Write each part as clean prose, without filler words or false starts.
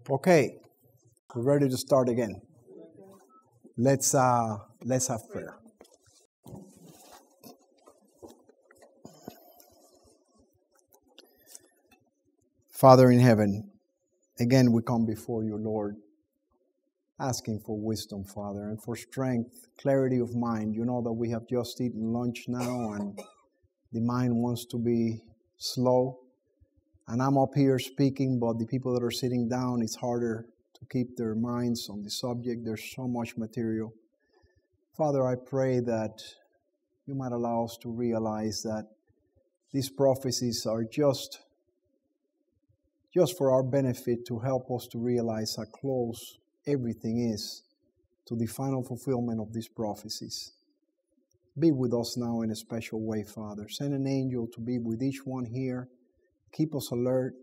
Okay, we're ready to start again. Let's have prayer. Father in heaven, again we come before you, Lord, asking for wisdom, Father, and for strength, clarity of mind. You know that we have just eaten lunch now and the mind wants to be slow. And I'm up here speaking, but the people that are sitting down, it's harder to keep their minds on the subject. There's so much material. Father, I pray that you might allow us to realize that these prophecies are just for our benefit, to help us to realize how close everything is to the final fulfillment of these prophecies. Be with us now in a special way, Father. Send an angel to be with each one here. Keep us alert.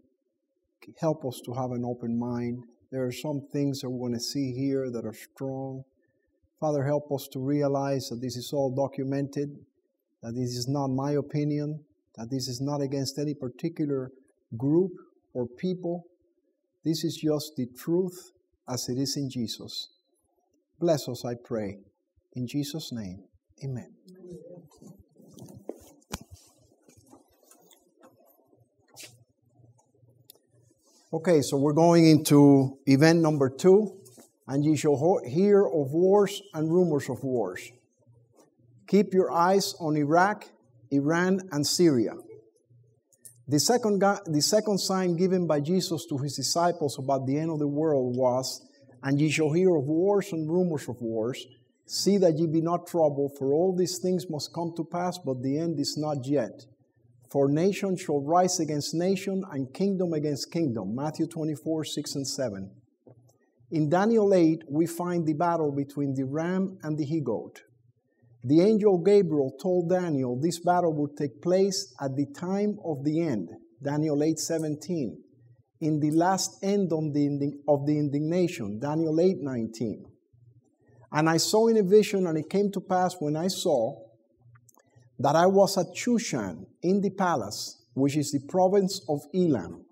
Help us to have an open mind. There are some things that we're going to see here that are strong. Father, help us to realize that this is all documented, that this is not my opinion, that this is not against any particular group or people. This is just the truth as it is in Jesus. Bless us, I pray. In Jesus' name, amen. Okay, so we're going into event number 2. And ye shall hear of wars and rumors of wars. Keep your eyes on Iraq, Iran, and Syria. The second sign given by Jesus to his disciples about the end of the world was, and ye shall hear of wars and rumors of wars. See that ye be not troubled, for all these things must come to pass, but the end is not yet. For nation shall rise against nation, and kingdom against kingdom. Matthew 24, 6 and 7. In Daniel 8, we find the battle between the ram and the he-goat. The angel Gabriel told Daniel this battle would take place at the time of the end, Daniel 8:17, in the last end of the indignation, Daniel 8:19. And I saw in a vision, and it came to pass when I saw, that I was at Shushan in the palace, which is the province of Elam.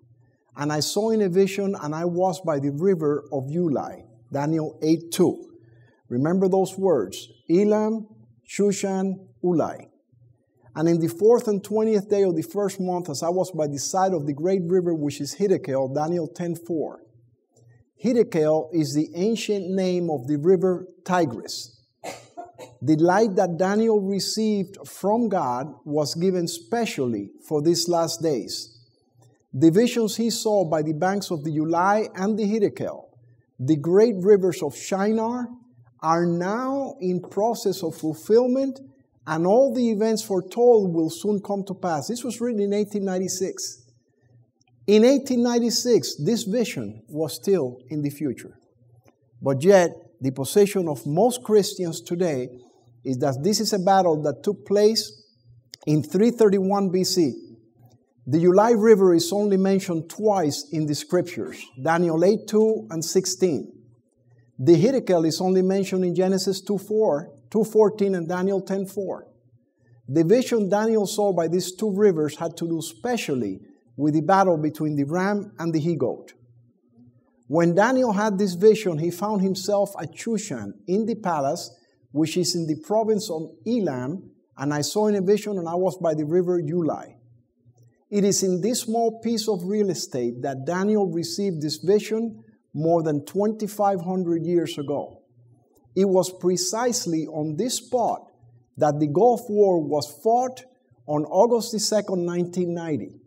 And I saw in a vision, and I was by the river of Ulai, Daniel 8:2. Remember those words, Elam, Shushan, Ulai. And in the 4th and 20th day of the first month, as I was by the side of the great river, which is Hiddekel, Daniel 10:4. Hiddekel is the ancient name of the river Tigris. The light that Daniel received from God was given specially for these last days. The visions he saw by the banks of the Ulai and the Hiddekel, the great rivers of Shinar, are now in process of fulfillment, and all the events foretold will soon come to pass. This was written in 1896. In 1896, this vision was still in the future. But yet, the position of most Christians today is that this is a battle that took place in 331 BC. The Ulai River is only mentioned twice in the scriptures, Daniel 8:2 and 16. The Hiddekel is only mentioned in Genesis 2:14 and Daniel 10:4. The vision Daniel saw by these two rivers had to do specially with the battle between the ram and the he-goat. When Daniel had this vision, he found himself at Shushan in the palace, which is in the province of Elam, and I saw in a vision, and I was by the river Ulai. It is in this small piece of real estate that Daniel received this vision more than 2,500 years ago. It was precisely on this spot that the Gulf War was fought on August 2nd, 1990.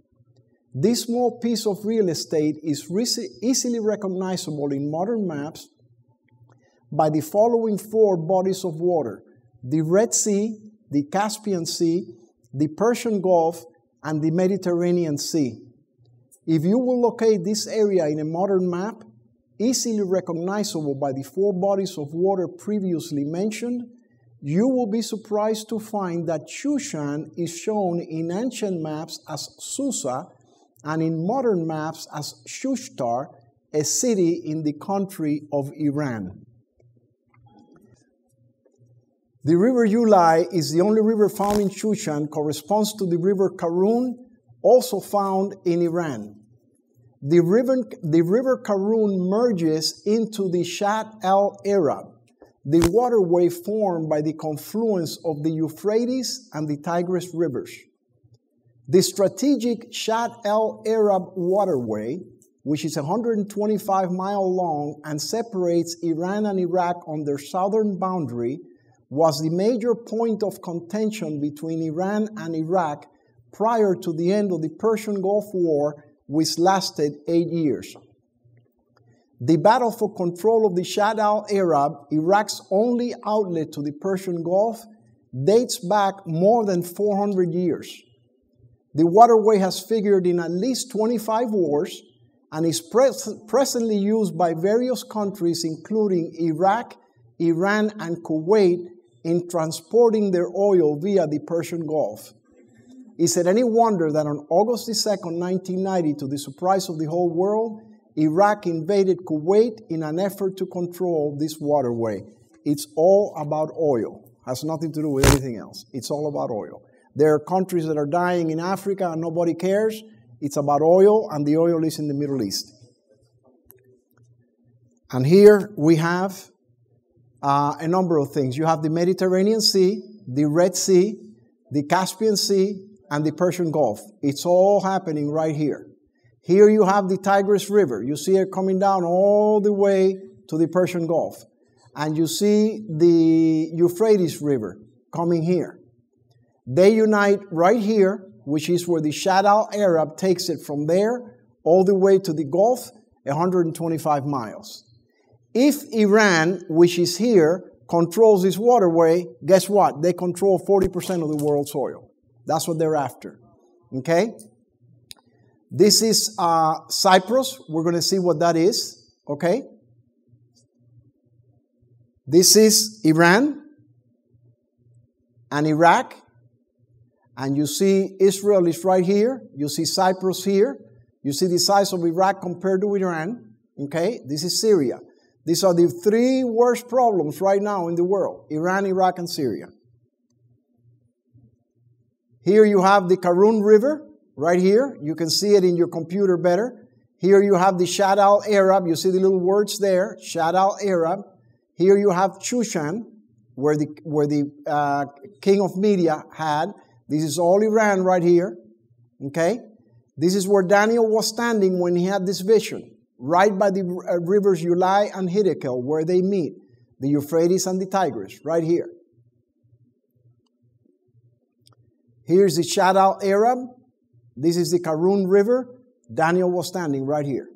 This small piece of real estate is easily recognizable in modern maps by the following 4 bodies of water: the Red Sea, the Caspian Sea, the Persian Gulf, and the Mediterranean Sea. If you will locate this area in a modern map, easily recognizable by the 4 bodies of water previously mentioned, you will be surprised to find that Shushan is shown in ancient maps as Susa and in modern maps as Shushtar, a city in the country of Iran. The river Ulai is the only river found in Shushan, corresponds to the river Karun, also found in Iran. the river Karun merges into the Shat al-Arab, the waterway formed by the confluence of the Euphrates and the Tigris rivers. The strategic Shat al-Arab waterway, which is 125 miles long and separates Iran and Iraq on their southern boundary, was the major point of contention between Iran and Iraq prior to the end of the Persian Gulf War, which lasted 8 years. The battle for control of the Shat al-Arab, Iraq's only outlet to the Persian Gulf, dates back more than 400 years. The waterway has figured in at least 25 wars and is presently used by various countries, including Iraq, Iran, and Kuwait, in transporting their oil via the Persian Gulf. Is it any wonder that on August 2nd, 1990, to the surprise of the whole world, Iraq invaded Kuwait in an effort to control this waterway? It's all about oil. Has nothing to do with anything else. It's all about oil. There are countries that are dying in Africa and nobody cares. It's about oil, and the oil is in the Middle East. And here we have a number of things. You have the Mediterranean Sea, the Red Sea, the Caspian Sea, and the Persian Gulf. It's all happening right here. Here you have the Tigris River. You see it coming down all the way to the Persian Gulf. And you see the Euphrates River coming here. They unite right here, which is where the Shat al-Arab takes it from there all the way to the Gulf, 125 miles. If Iran, which is here, controls this waterway, guess what? They control 40% of the world's oil. That's what they're after. Okay? This is Cyprus. We're going to see what that is. Okay? This is Iran and Iraq. And you see Israel is right here. You see Cyprus here. You see the size of Iraq compared to Iran. Okay? This is Syria. These are the three worst problems right now in the world: Iran, Iraq, and Syria. Here you have the Karun River, right here. You can see it in your computer better. Here you have the Shat al-Arab. You see the little words there, Shat al-Arab. Here you have Shushan, where the king of Media had. This is all Iran right here. Okay? This is where Daniel was standing when he had this vision, right by the rivers Ulai and Hiddekel, where they meet, the Euphrates and the Tigris, right here. Here's the Shat al-Arab. This is the Karun River. Daniel was standing right here.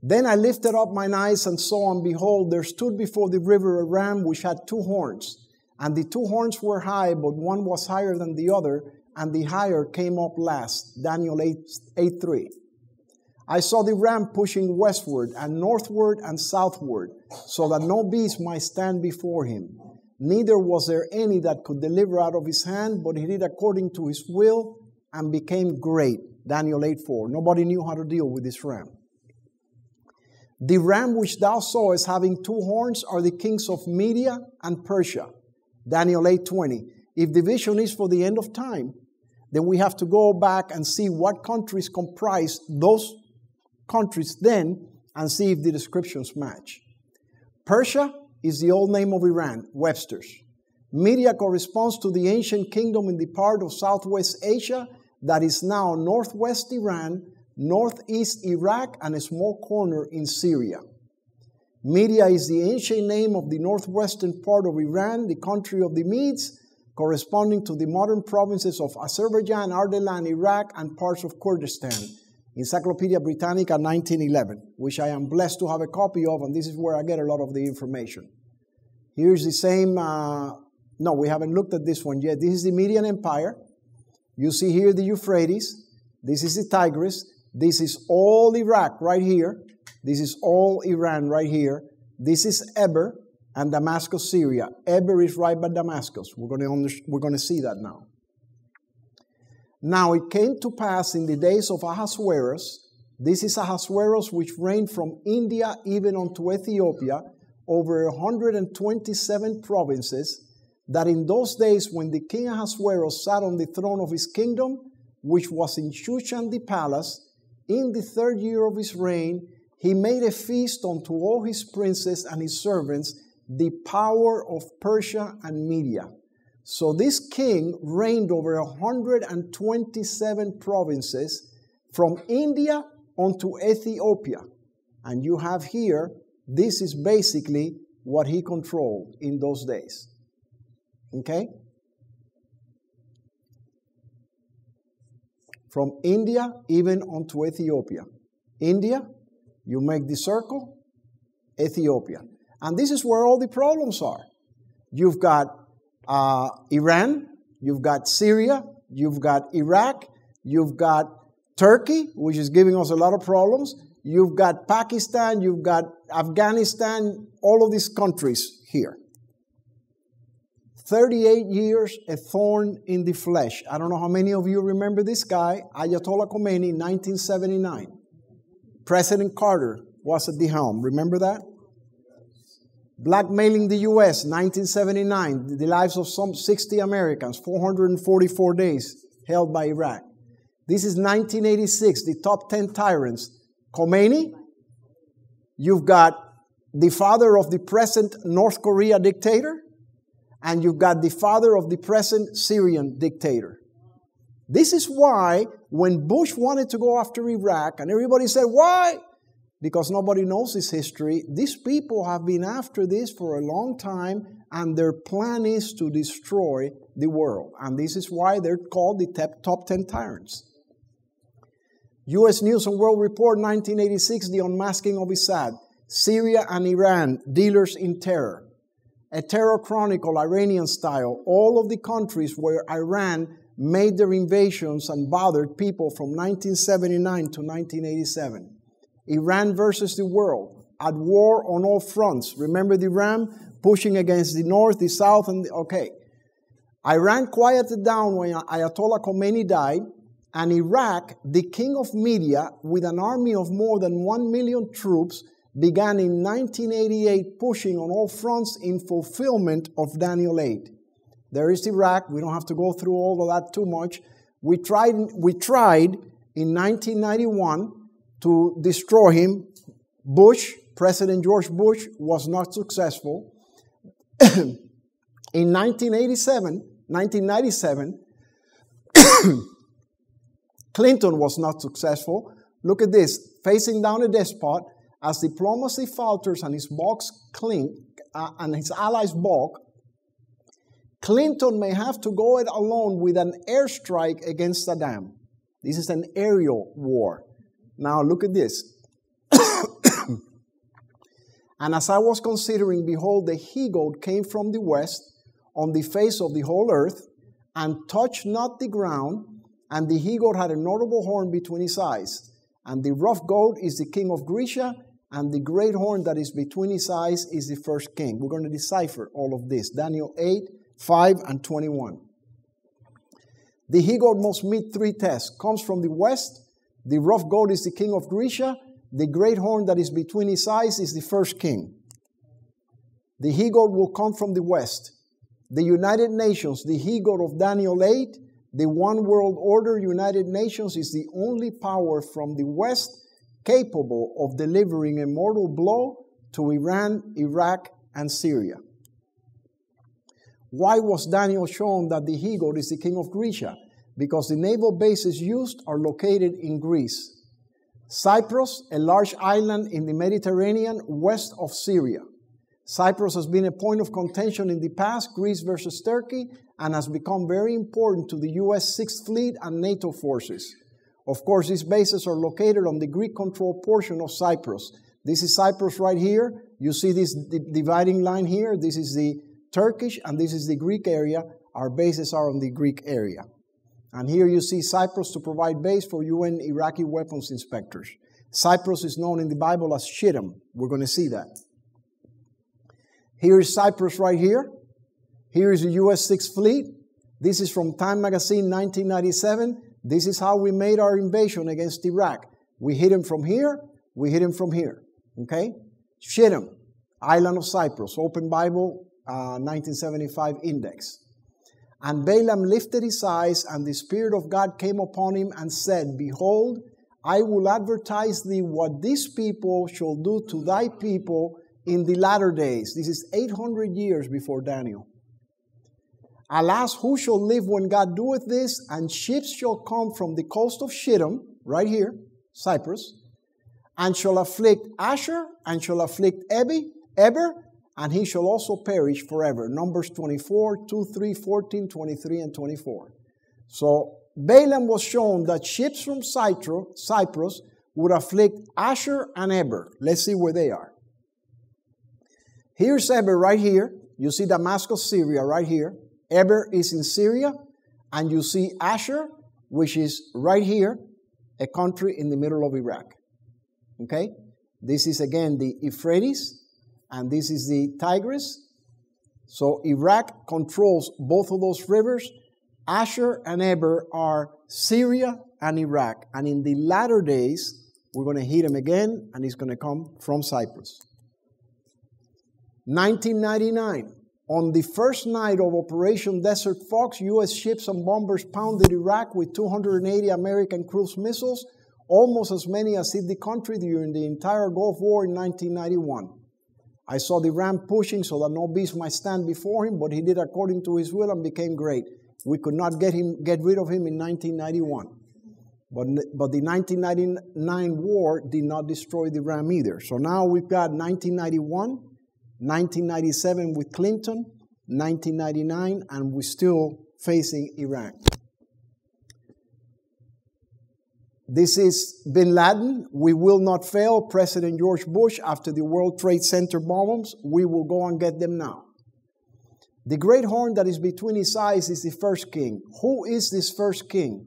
Then I lifted up mine eyes and saw, and behold, there stood before the river a ram which had 2 horns. And the 2 horns were high, but one was higher than the other, and the higher came up last. Daniel 8:3. I saw the ram pushing westward and northward and southward, so that no beast might stand before him. Neither was there any that could deliver out of his hand, but he did according to his will and became great. Daniel 8:4. Nobody knew how to deal with this ram. The ram which thou sawest having 2 horns are the kings of Media and Persia. Daniel 8:20. If the vision is for the end of time, then we have to go back and see what countries comprise those countries then and see if the descriptions match. Persia is the old name of Iran, Webster's. Media corresponds to the ancient kingdom in the part of Southwest Asia that is now northwest Iran, northeast Iraq, and a small corner in Syria. Media is the ancient name of the northwestern part of Iran, the country of the Medes, corresponding to the modern provinces of Azerbaijan, Ardalan, Iraq, and parts of Kurdistan. Encyclopedia Britannica 1911, which I am blessed to have a copy of, and this is where I get a lot of the information. Here's the same, no, we haven't looked at this one yet. This is the Median Empire. You see here the Euphrates. This is the Tigris. This is all Iraq right here. This is all Iran right here. This is Eber and Damascus, Syria. Eber is right by Damascus. We're going to see that now. Now it came to pass in the days of Ahasuerus, this is Ahasuerus which reigned from India even unto Ethiopia, over 127 provinces, that in those days when the king Ahasuerus sat on the throne of his kingdom, which was in Shushan the palace, in the 3rd year of his reign, he made a feast unto all his princes and his servants, the power of Persia and Media. So this king reigned over 127 provinces from India onto Ethiopia. And you have here, this is basically what he controlled in those days. Okay? From India even onto Ethiopia. India, you make the circle, Ethiopia. And this is where all the problems are. You've got Iran, you've got Syria, you've got Iraq, you've got Turkey, which is giving us a lot of problems. You've got Pakistan, you've got Afghanistan, all of these countries here. 38 years, a thorn in the flesh. I don't know how many of you remember this guy, Ayatollah Khomeini, 1979. President Carter was at the helm. Remember that? Blackmailing the U.S., 1979. The lives of some 60 Americans, 444 days held by Iraq. This is 1986, the top 10 tyrants. Khomeini, you've got the father of the present North Korea dictator, and you've got the father of the present Syrian dictator. This is why when Bush wanted to go after Iraq, and everybody said, why? Because nobody knows this history. These people have been after this for a long time, and their plan is to destroy the world. And this is why they're called the top 10 tyrants. U.S. News and World Report, 1986, the unmasking of Assad. Syria and Iran, dealers in terror. A terror chronicle, Iranian style. All of the countries where Iran made their invasions and bothered people from 1979 to 1987. Iran versus the world, at war on all fronts. Remember the Ram pushing against the north, the south, and okay. Iran quieted down when Ayatollah Khomeini died, and Iraq, the king of media, with an army of more than 1 million troops, began in 1988 pushing on all fronts in fulfillment of Daniel 8. There is Iraq. We don't have to go through all of that too much. We tried in 1991 to destroy him. Bush, President George Bush, was not successful. In 1997, Clinton was not successful. Look at this, facing down a despot, as diplomacy falters and his balks clink, and his allies balk, Clinton may have to go it alone with an airstrike against Saddam. This is an aerial war. Now look at this. And as I was considering, behold, the he-goat came from the west on the face of the whole earth, and touched not the ground, and the he-goat had a notable horn between his eyes. And the rough goat is the king of Grecia, and the great horn that is between his eyes is the first king. We're going to decipher all of this. Daniel 8, 5, and 21. The he-goat must meet 3 tests. Comes from the west. The rough goat is the king of Grecia. The great horn that is between his eyes is the first king. The he-goat will come from the west. The United Nations, the he-goat of Daniel 8, the one world order United Nations is the only power from the west capable of delivering a mortal blow to Iran, Iraq, and Syria. Why was Daniel shown that the he-goat is the king of Grecia? Because the naval bases used are located in Greece. Cyprus, a large island in the Mediterranean west of Syria. Cyprus has been a point of contention in the past, Greece versus Turkey, and has become very important to the U.S. 6th Fleet and NATO forces. Of course, these bases are located on the Greek-controlled portion of Cyprus. This is Cyprus right here. You see this dividing line here. This is the Turkish, and this is the Greek area. Our bases are on the Greek area. And here you see Cyprus to provide base for UN Iraqi weapons inspectors. Cyprus is known in the Bible as Shittim. We're going to see that. Here is Cyprus right here. Here is the U.S. 6th Fleet. This is from Time Magazine, 1997. This is how we made our invasion against Iraq. We hit him from here. We hit him from here. Okay? Shittim, island of Cyprus. Open Bible, 1975 index. And Balaam lifted his eyes, and the Spirit of God came upon him and said, Behold, I will advertise thee what these people shall do to thy people in the latter days. This is 800 years before Daniel. Alas, who shall live when God doeth this? And ships shall come from the coast of Shittim, right here, Cyprus, and shall afflict Asher, and shall afflict Eber, and he shall also perish forever. Numbers 24, 2, 3, 14, 23, and 24. So Balaam was shown that ships from Cyprus would afflict Asher and Eber. Let's see where they are. Here's Eber right here. You see Damascus, Syria right here. Eber is in Syria. And you see Asher, which is right here, a country in the middle of Iraq. Okay? This is again the Euphrates. And this is the Tigris. So Iraq controls both of those rivers. Asher and Eber are Syria and Iraq. And in the latter days, we're going to hit him again, and he's going to come from Cyprus. 1999, on the first night of Operation Desert Fox, U.S. ships and bombers pounded Iraq with 280 American cruise missiles, almost as many as hit the country during the entire Gulf War in 1991. I saw the ram pushing so that no beast might stand before him, but he did according to his will and became great. We could not get rid of him in 1991. But the 1999 war did not destroy the ram either. So now we've got 1991, 1997 with Clinton, 1999, and we're still facing Iraq. This is Bin Laden. We will not fail. President George Bush, after the World Trade Center bombs, we will go and get them now. The great horn that is between his eyes is the first king. Who is this first king?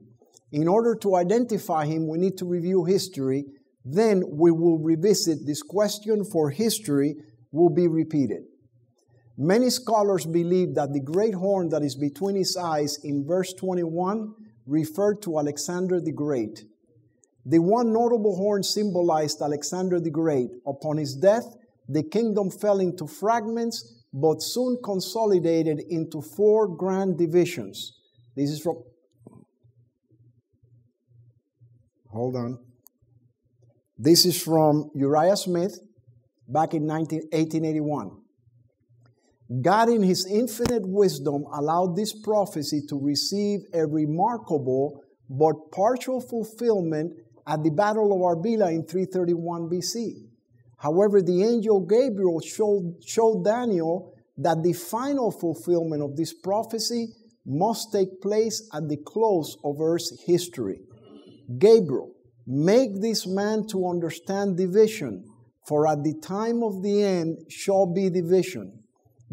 In order to identify him, we need to review history. Then we will revisit this question, for history will be repeated. Many scholars believe that the great horn that is between his eyes in verse 21 referred to Alexander the Great. The one notable horn symbolized Alexander the Great. Upon his death, the kingdom fell into fragments, but soon consolidated into 4 grand divisions. This is from... Hold on. This is from Uriah Smith, back in 1881. God, in His infinite wisdom, allowed this prophecy to receive a remarkable but partial fulfillment at the Battle of Arbela in 331 BC. However, the angel Gabriel showed Daniel that the final fulfillment of this prophecy must take place at the close of Earth's history. Gabriel, make this man to understand division, for at the time of the end shall be division.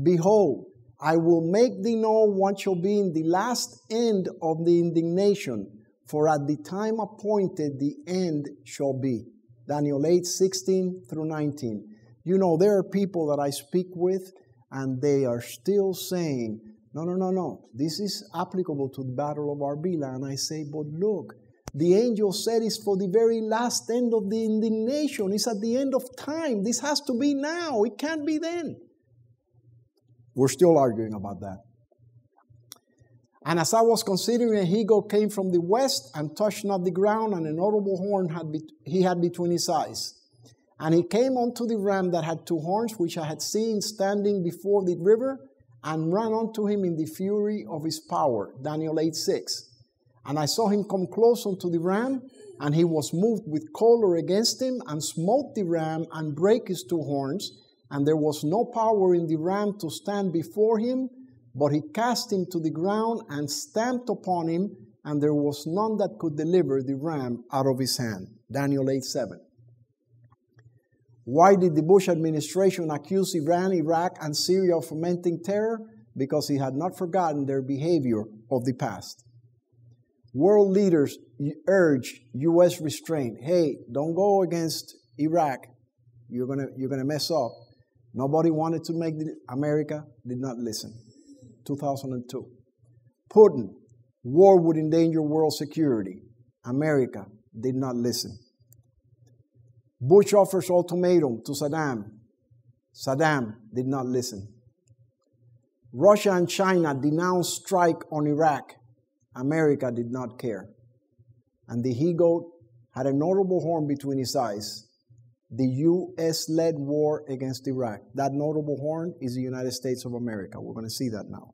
Behold, I will make thee know what shall be in the last end of the indignation, for at the time appointed the end shall be. Daniel 8, 16 through 19. You know, there are people that I speak with, and they are still saying, no, this is applicable to the Battle of Arbela. And I say, but look, the angel said it's for the very last end of the indignation. It's at the end of time. This has to be now. It can't be then. We're still arguing about that. And as I was considering, an eagle came from the west and touched not the ground, and a notable horn he had between his eyes. And he came unto the ram that had 2 horns, which I had seen standing before the river, and ran unto him in the fury of his power. Daniel 8, 6. And I saw him come close unto the ram, and he was moved with choler against him, and smote the ram, and brake his 2 horns. And there was no power in the ram to stand before him, but he cast him to the ground and stamped upon him, and there was none that could deliver the ram out of his hand. Daniel 8, 7. Why did the Bush administration accuse Iran, Iraq, and Syria of fomenting terror? Because he had not forgotten their behavior of the past. World leaders urged U.S. restraint. Hey, don't go against Iraq. You're gonna mess up. Nobody wanted to make America did not listen. 2002. Putin, war would endanger world security. America did not listen. Bush offers ultimatum to Saddam. Saddam did not listen. Russia and China denounced strike on Iraq. America did not care. And the he-goat had a notable horn between his eyes. The U.S.-led war against Iraq. That notable horn is the United States of America. We're going to see that now.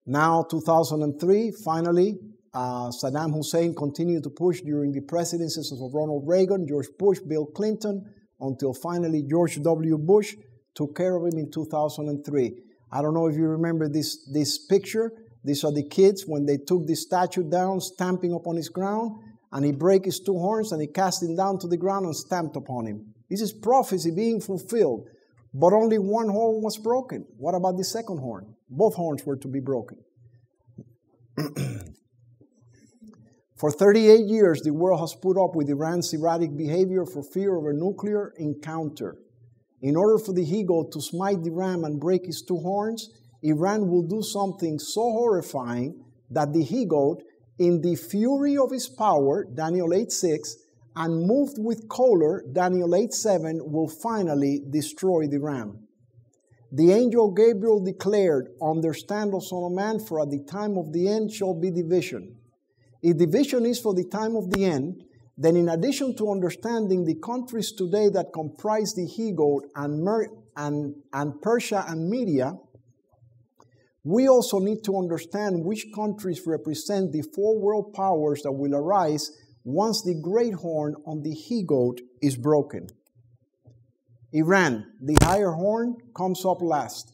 Now, 2003, finally, Saddam Hussein continued to push during the presidencies of Ronald Reagan, George Bush, Bill Clinton, until finally George W. Bush took care of him in 2003. I don't know if you remember this picture. These are the kids when they took the statue down, stamping upon his ground, and he broke his two horns and he cast him down to the ground and stamped upon him. This is prophecy being fulfilled, but only one horn was broken. What about the second horn? Both horns were to be broken. For 38 years, the world has put up with Iran's erratic behavior for fear of a nuclear encounter. In order for the he-goat to smite the ram and break his two horns, Iran will do something so horrifying that the he-goat, in the fury of his power, Daniel 8:6, and moved with choler, Daniel 8:7, will finally destroy the ram. The angel Gabriel declared, "Understand, O Son of Man, for at the time of the end shall be division." If the vision is for the time of the end, then in addition to understanding the countries today that comprise the he-goat and Persia and Media, we also need to understand which countries represent the four world powers that will arise once the great horn on the he-goat is broken. Iran, the higher horn, comes up last.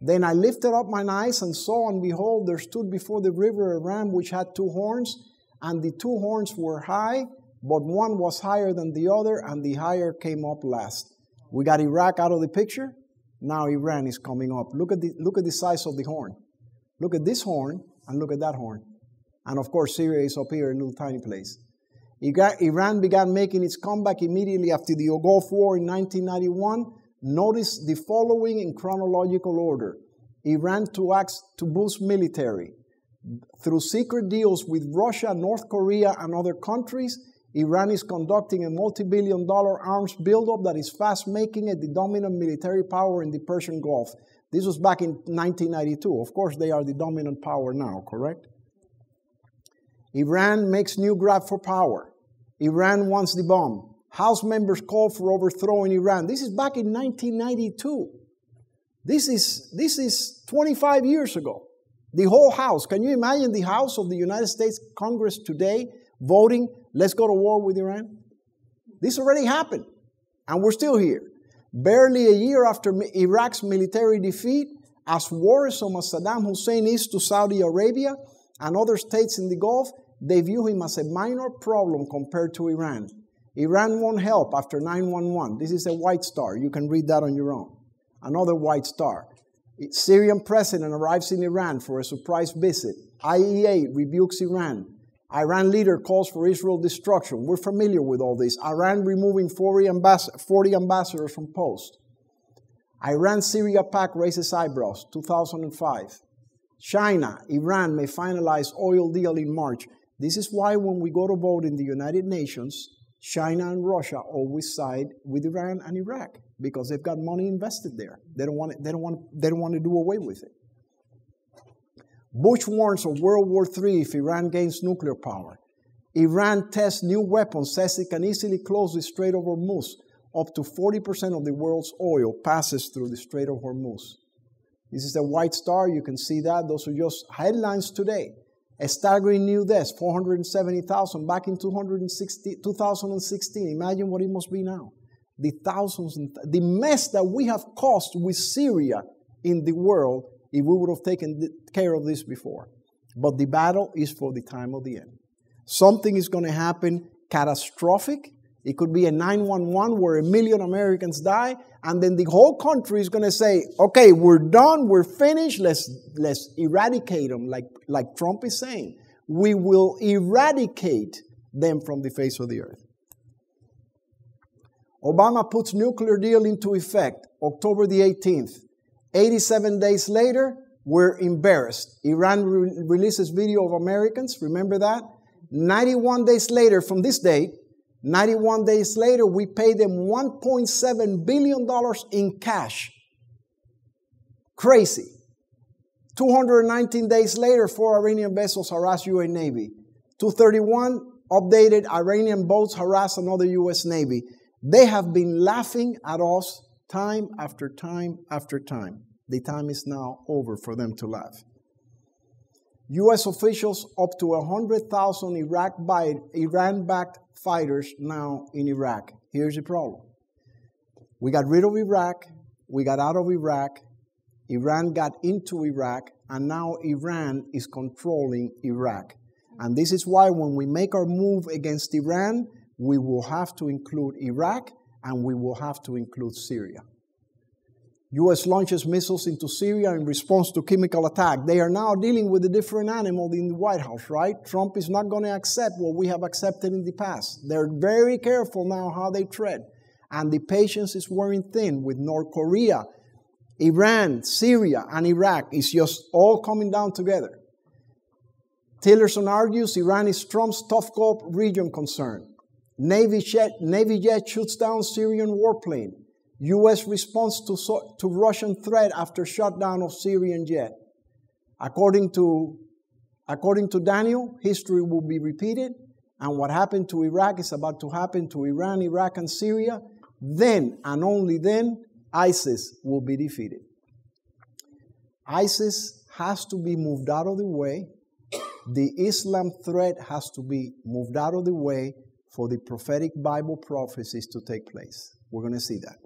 Then I lifted up mine eyes and saw, and behold, there stood before the river a ram which had two horns, and the two horns were high, but one was higher than the other, and the higher came up last. We got Iraq out of the picture. Now Iran is coming up. Look at the size of the horn. Look at this horn, and look at that horn. And of course, Syria is up here, a little tiny place. Iran began making its comeback immediately after the Gulf War in 1991. Notice the following in chronological order. Iran acts to boost military. Through secret deals with Russia, North Korea, and other countries, Iran is conducting a multi-billion-dollar arms buildup that is fast making it the dominant military power in the Persian Gulf. This was back in 1992. Of course, they are the dominant power now, correct? Iran makes new grab for power. Iran wants the bomb. House members called for overthrowing Iran. This is back in 1992. This is 25 years ago. The whole House. Can you imagine the House of the United States Congress today voting, let's go to war with Iran? This already happened, and we're still here. Barely a year after Iraq's military defeat, as worrisome as Saddam Hussein is to Saudi Arabia and other states in the Gulf, they view him as a minor problem compared to Iran. Iran won't help after 9/11. This is a white star. You can read that on your own. Another white star. Syrian president arrives in Iran for a surprise visit. IEA rebukes Iran. Iran leader calls for Israel destruction. We're familiar with all this. Iran removing 40 ambassadors from post. Iran-Syria pact raises eyebrows, 2005. China, Iran may finalize oil deal in March. This is why when we go to vote in the United Nations, China and Russia always side with Iran and Iraq because they've got money invested there. They don't want to do away with it. Bush warns of World War III if Iran gains nuclear power. Iran tests new weapons, says it can easily close the Strait of Hormuz. Up to 40% of the world's oil passes through the Strait of Hormuz. This is a white star. You can see that. Those are just headlines today. A staggering new deaths, 470,000 back in 2016. Imagine what it must be now. The thousands, the mess that we have caused with Syria in the world if we would have taken care of this before. But the battle is for the time of the end. Something is going to happen catastrophic. It could be a 9/11 where 1 million Americans die, and then the whole country is going to say, okay, we're done, we're finished, let's eradicate them, like Trump is saying. We will eradicate them from the face of the earth. Obama puts nuclear deal into effect, October the 18th. 87 days later, we're embarrassed. Iran releases video of Americans, remember that? 91 days later from this date, 91 days later, we pay them $1.7 billion in cash. Crazy. 219 days later, 4 Iranian vessels harassed U.S. Navy. 231 updated Iranian boats harassed another U.S. Navy. They have been laughing at us time after time after time. The time is now over for them to laugh. U.S. officials up to 100,000 Iran-backed fighters now in Iraq. Here's the problem. We got rid of Iraq. We got out of Iraq. Iran got into Iraq. And now Iran is controlling Iraq. And this is why when we make our move against Iran, we will have to include Iraq and we will have to include Syria. U.S. launches missiles into Syria in response to chemical attack. They are now dealing with a different animal in the White House, right? Trump is not going to accept what we have accepted in the past. They're very careful now how they tread. And the patience is wearing thin with North Korea, Iran, Syria, and Iraq. It's just all coming down together. Tillerson argues Iran is Trump's tough Gulf region concern. Navy jet shoots down Syrian warplane. U.S. response to Russian threat after shutdown of Syrian jet. According to Daniel, history will be repeated, and what happened to Iraq is about to happen to Iran, Iraq, and Syria. Then, and only then, ISIS will be defeated. ISIS has to be moved out of the way. The Islam threat has to be moved out of the way for the prophetic Bible prophecies to take place. We're going to see that.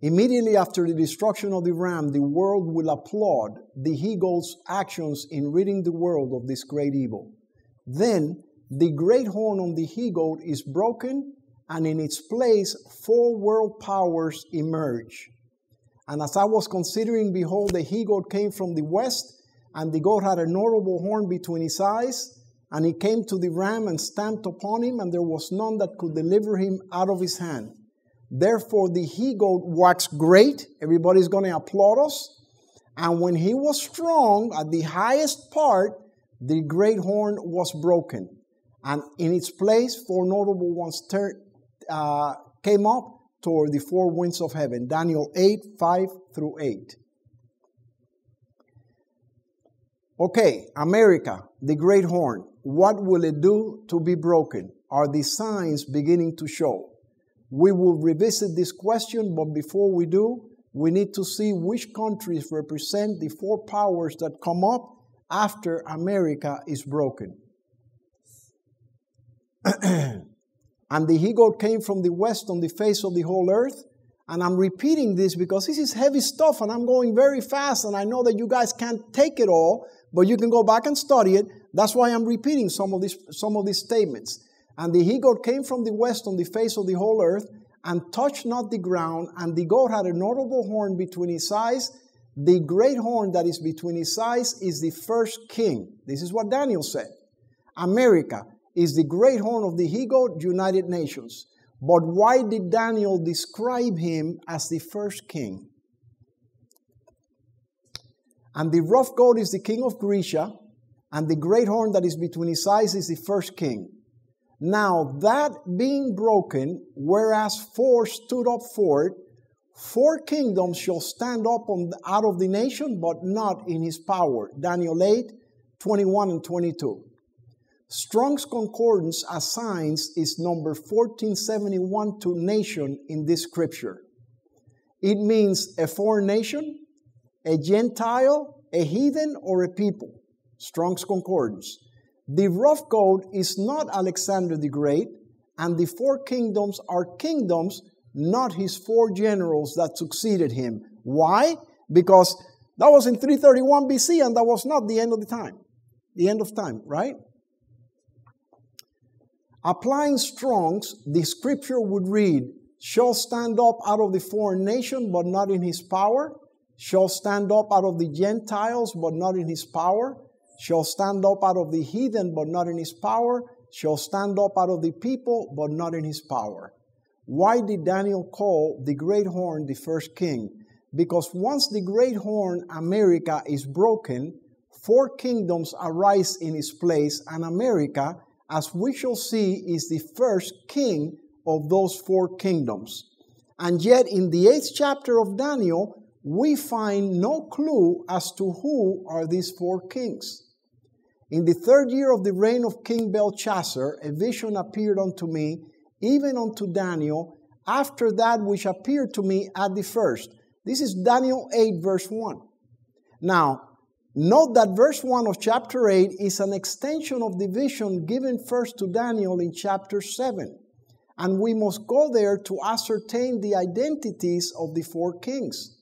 Immediately after the destruction of the ram, the world will applaud the he-goat's actions in ridding the world of this great evil. Then the great horn on the he-goat is broken, and in its place 4 world powers emerge. And as I was considering, behold, the he-goat came from the west, and the goat had a notable horn between his eyes. And he came to the ram and stamped upon him, and there was none that could deliver him out of his hand. Therefore the he-goat waxed great. Everybody's going to applaud us. And when he was strong, at the highest part, the great horn was broken. And in its place, 4 notable ones came up toward the 4 winds of heaven. Daniel 8, 5 through 8. Okay, America, the great horn. What will it do to be broken? Are the signs beginning to show? We will revisit this question, but before we do, we need to see which countries represent the 4 powers that come up after America is broken. And the he-goat came from the west on the face of the whole earth. And I'm repeating this because this is heavy stuff and I'm going very fast, and I know that you guys can't take it all, but you can go back and study it. That's why I'm repeating some of these statements. And the he-goat came from the west on the face of the whole earth and touched not the ground, and the goat had a notable horn between his eyes. The great horn that is between his eyes is the first king. This is what Daniel said. America is the great horn of the he-goat, United Nations. But why did Daniel describe him as the first king? And the rough goat is the king of Grecia, and the great horn that is between his eyes is the first king. Now that being broken, whereas 4 stood up for it, 4 kingdoms shall stand up out of the nation, but not in his power. Daniel 8, 21 and 22. Strong's Concordance assigns its number 1471 to nation in this scripture. It means a foreign nation, a Gentile, a heathen, or a people. Strong's Concordance. The rough goat is not Alexander the Great, and the 4 kingdoms are kingdoms, not his 4 generals that succeeded him. Why? Because that was in 331 BC, and that was not the end of the time. The end of time, right? Applying Strong's, the scripture would read, shall stand up out of the foreign nation, but not in his power. Shall stand up out of the Gentiles, but not in his power. Shall stand up out of the heathen, but not in his power. Shall stand up out of the people, but not in his power. Why did Daniel call the great horn the first king? Because once the great horn, America, is broken, 4 kingdoms arise in its place, and America, as we shall see, is the first king of those 4 kingdoms. And yet in the 8th chapter of Daniel, we find no clue as to who are these 4 kings. In the 3rd year of the reign of King Belshazzar, a vision appeared unto me, even unto Daniel, after that which appeared to me at the first. This is Daniel 8, verse 1. Now, note that verse 1 of chapter 8 is an extension of the vision given first to Daniel in chapter 7. And we must go there to ascertain the identities of the 4 kings.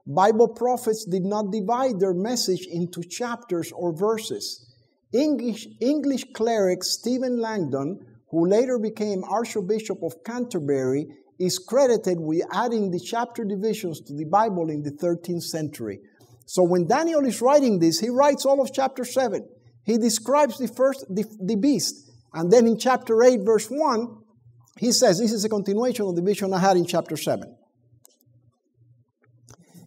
Bible prophets did not divide their message into chapters or verses. English cleric Stephen Langdon, who later became Archbishop of Canterbury, is credited with adding the chapter divisions to the Bible in the 13th century. So when Daniel is writing this, he writes all of chapter 7. He describes the beast. And then in chapter 8, verse 1, he says, this is a continuation of the vision I had in chapter 7.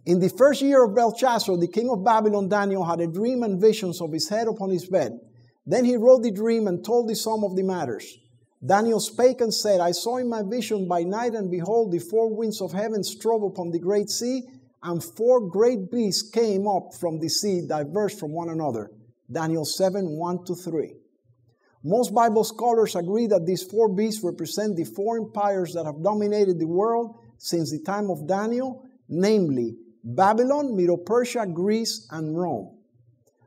In the 1st year of Belshazzar, the king of Babylon, Daniel had a dream and visions of his head upon his bed. Then he wrote the dream and told the sum of the matters. Daniel spake and said, I saw in my vision by night, and behold, the 4 winds of heaven strove upon the great sea, and 4 great beasts came up from the sea, diverse from one another. Daniel 7, 1-3. Most Bible scholars agree that these 4 beasts represent the 4 empires that have dominated the world since the time of Daniel, namely Babylon, Medo-Persia, Greece, and Rome.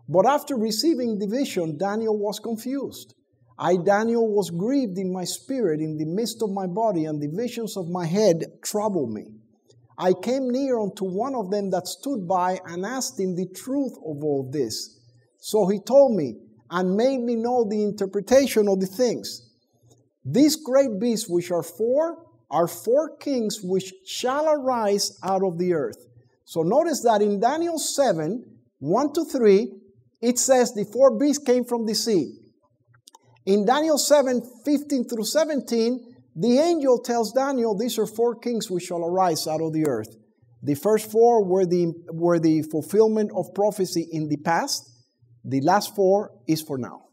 But after receiving the vision, Daniel was confused. I, Daniel, was grieved in my spirit in the midst of my body, and the visions of my head troubled me. I came near unto one of them that stood by and asked him the truth of all this. So he told me and made me know the interpretation of the things. These great beasts which are 4 kings which shall arise out of the earth. So notice that in Daniel 7, 1-3, it says the 4 beasts came from the sea. In Daniel 7, 15-17, the angel tells Daniel these are 4 kings which shall arise out of the earth. The first 4 were the fulfillment of prophecy in the past. The last 4 is for now.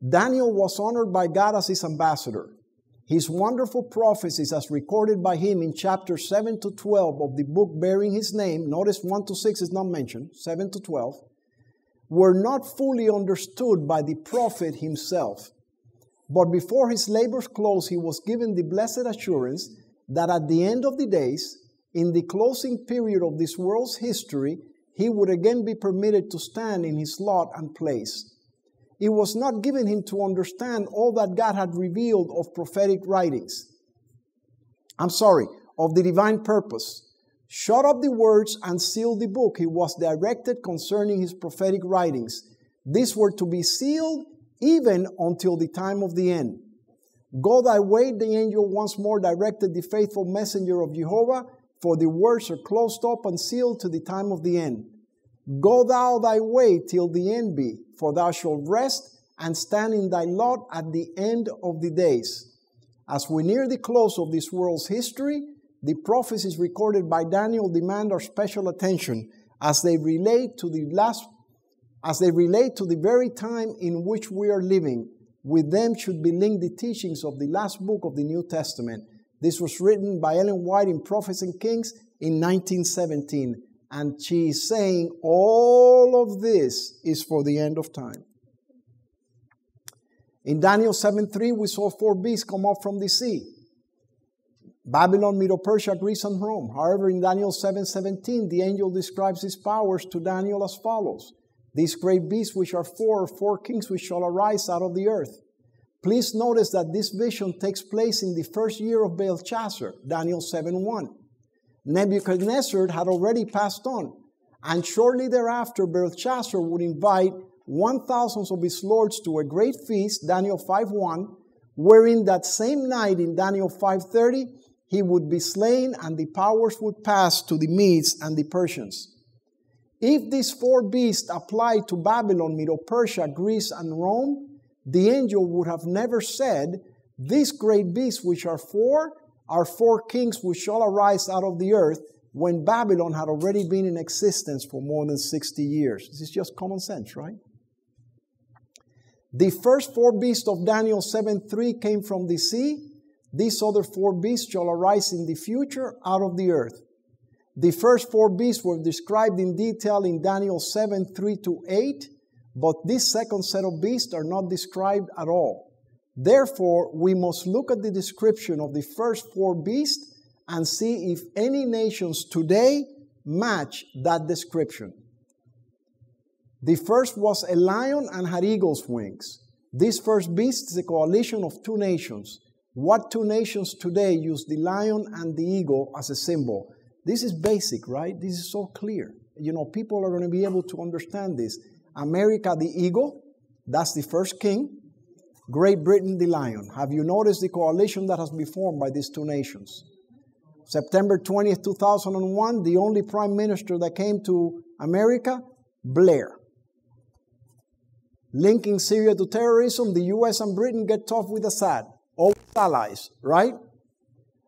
Daniel was honored by God as his ambassador. His wonderful prophecies, as recorded by him in chapters 7-12 of the book bearing his name, notice 1-6 is not mentioned, 7-12, were not fully understood by the prophet himself. But before his labors closed, he was given the blessed assurance that at the end of the days, in the closing period of this world's history, he would again be permitted to stand in his lot and place. It was not given him to understand all that God had revealed of prophetic writings. Of the divine purpose. Shut up the words and seal the book. He was directed concerning his prophetic writings. These were to be sealed even until the time of the end. Go thy way, the angel once more directed the faithful messenger of Jehovah, for the words are closed up and sealed to the time of the end. Go thou thy way till the end be, for thou shalt rest and stand in thy lot at the end of the days. As we near the close of this world's history, the prophecies recorded by Daniel demand our special attention as they relate to the very time in which we are living. With them should be linked the teachings of the last book of the New Testament. This was written by Ellen White in Prophets and Kings in 1917. And she is saying all of this is for the end of time. In Daniel 7:3, we saw 4 beasts come up from the sea. Babylon, Medo-Persia, Greece, and Rome. However, in Daniel 7:17, the angel describes his powers to Daniel as follows. These great beasts which are 4 kings which shall arise out of the earth. Please notice that this vision takes place in the 1st year of Belshazzar, Daniel 7:1. Nebuchadnezzar had already passed on, and shortly thereafter Belshazzar would invite 1,000 of his lords to a great feast, Daniel 5:1, wherein that same night in Daniel 5:30, he would be slain and the powers would pass to the Medes and the Persians. If these 4 beasts apply to Babylon, Medo-Persia, Greece, and Rome, the angel would have never said, these great beasts which are 4 kings which shall arise out of the earth, when Babylon had already been in existence for more than 60 years. This is just common sense, right? The first 4 beasts of Daniel 7:3 came from the sea. These other 4 beasts shall arise in the future out of the earth. The first 4 beasts were described in detail in Daniel 7, 3-8, but this second set of beasts are not described at all. Therefore, we must look at the description of the first 4 beasts and see if any nations today match that description. The first was a lion and had eagle's wings. This first beast is a coalition of 2 nations. What 2 nations today use the lion and the eagle as a symbol? This is basic, right? This is so clear. You know, people are going to be able to understand this. America, the eagle, that's the first king. Great Britain, the lion. Have you noticed the coalition that has been formed by these 2 nations? September 20th, 2001, the only prime minister that came to America, Blair. Linking Syria to terrorism, the U.S. and Britain get tough with Assad. All allies, right?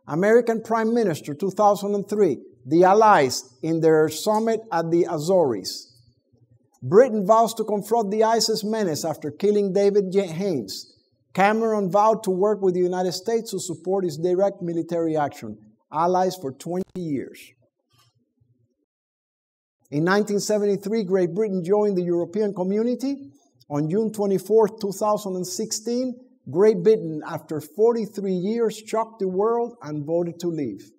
American Prime Minister, 2003, the allies in their summit at the Azores. Britain vows to confront the ISIS menace after killing David Haynes. Cameron vowed to work with the United States to support its direct military action. Allies for 20 years. In 1973, Great Britain joined the European Community. On June 24, 2016, Great Britain, after 43 years, shocked the world and voted to leave.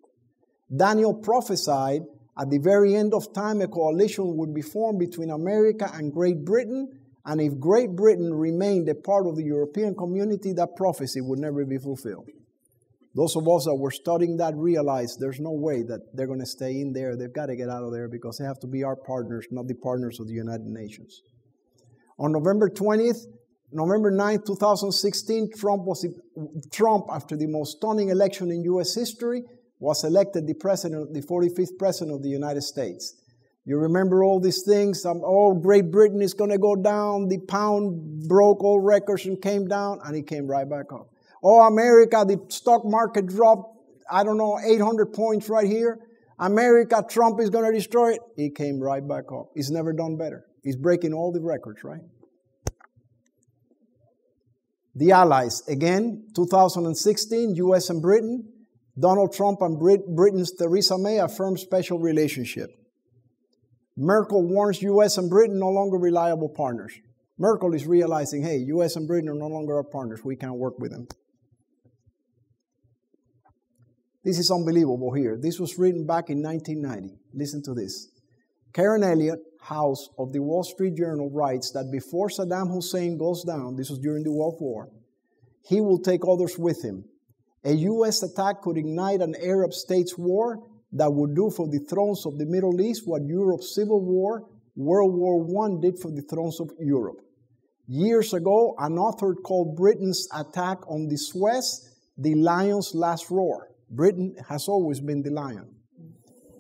Daniel prophesied at the very end of time a coalition would be formed between America and Great Britain, and if Great Britain remained a part of the European community, that prophecy would never be fulfilled. Those of us that were studying that realize there's no way that they're going to stay in there. They've got to get out of there because they have to be our partners, not the partners of the United Nations. On November 9th, 2016, Trump, after the most stunning election in U.S. history, was elected the 45th President of the United States. You remember all these things? Great Britain is going to go down. The pound broke all records and came down, and it came right back up. America, the stock market dropped, 800 points right here. America, Trump is going to destroy it. It came right back up. It's never done better. He's breaking all the records, right? The Allies, again, 2016, U.S. and Britain. Donald Trump and Britain's Theresa May affirm special relationship. Merkel warns U.S. and Britain no longer reliable partners. Merkel is realizing, hey, U.S. and Britain are no longer our partners. We can't work with them. This is unbelievable here. This was written back in 1990. Listen to this. Karen Elliott, House of the Wall Street Journal, writes that before Saddam Hussein goes down, this was during the Gulf War, he will take others with him. A U.S. attack could ignite an Arab states war that would do for the thrones of the Middle East what Europe's Civil War, World War I, did for the thrones of Europe. Years ago, an author called Britain's attack on the Suez, the lion's last roar. Britain has always been the lion.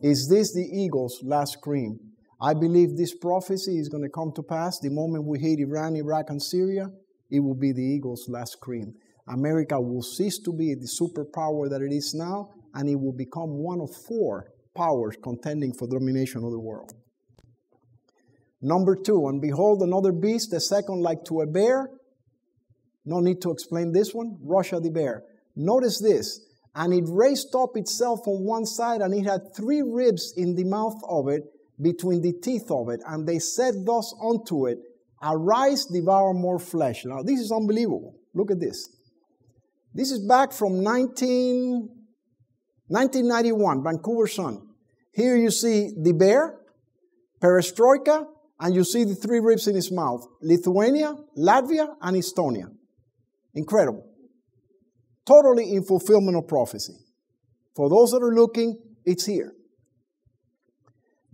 Is this the eagle's last scream? I believe this prophecy is going to come to pass. The moment we hit Iran, Iraq, and Syria, it will be the eagle's last scream. America will cease to be the superpower that it is now, and it will become one of 4 powers contending for domination of the world. Number 2, and behold, another beast, the second like to a bear. No need to explain this one. Russia the bear. Notice this. And it raised up itself on one side, and it had 3 ribs in the mouth of it, between the teeth of it. And they said thus unto it, Arise, devour more flesh. Now, this is unbelievable. Look at this. This is back from 1991, Vancouver Sun. Here you see the bear, perestroika, and you see the 3 ribs in his mouth. Lithuania, Latvia, and Estonia. Incredible. Totally in fulfillment of prophecy. For those that are looking, it's here.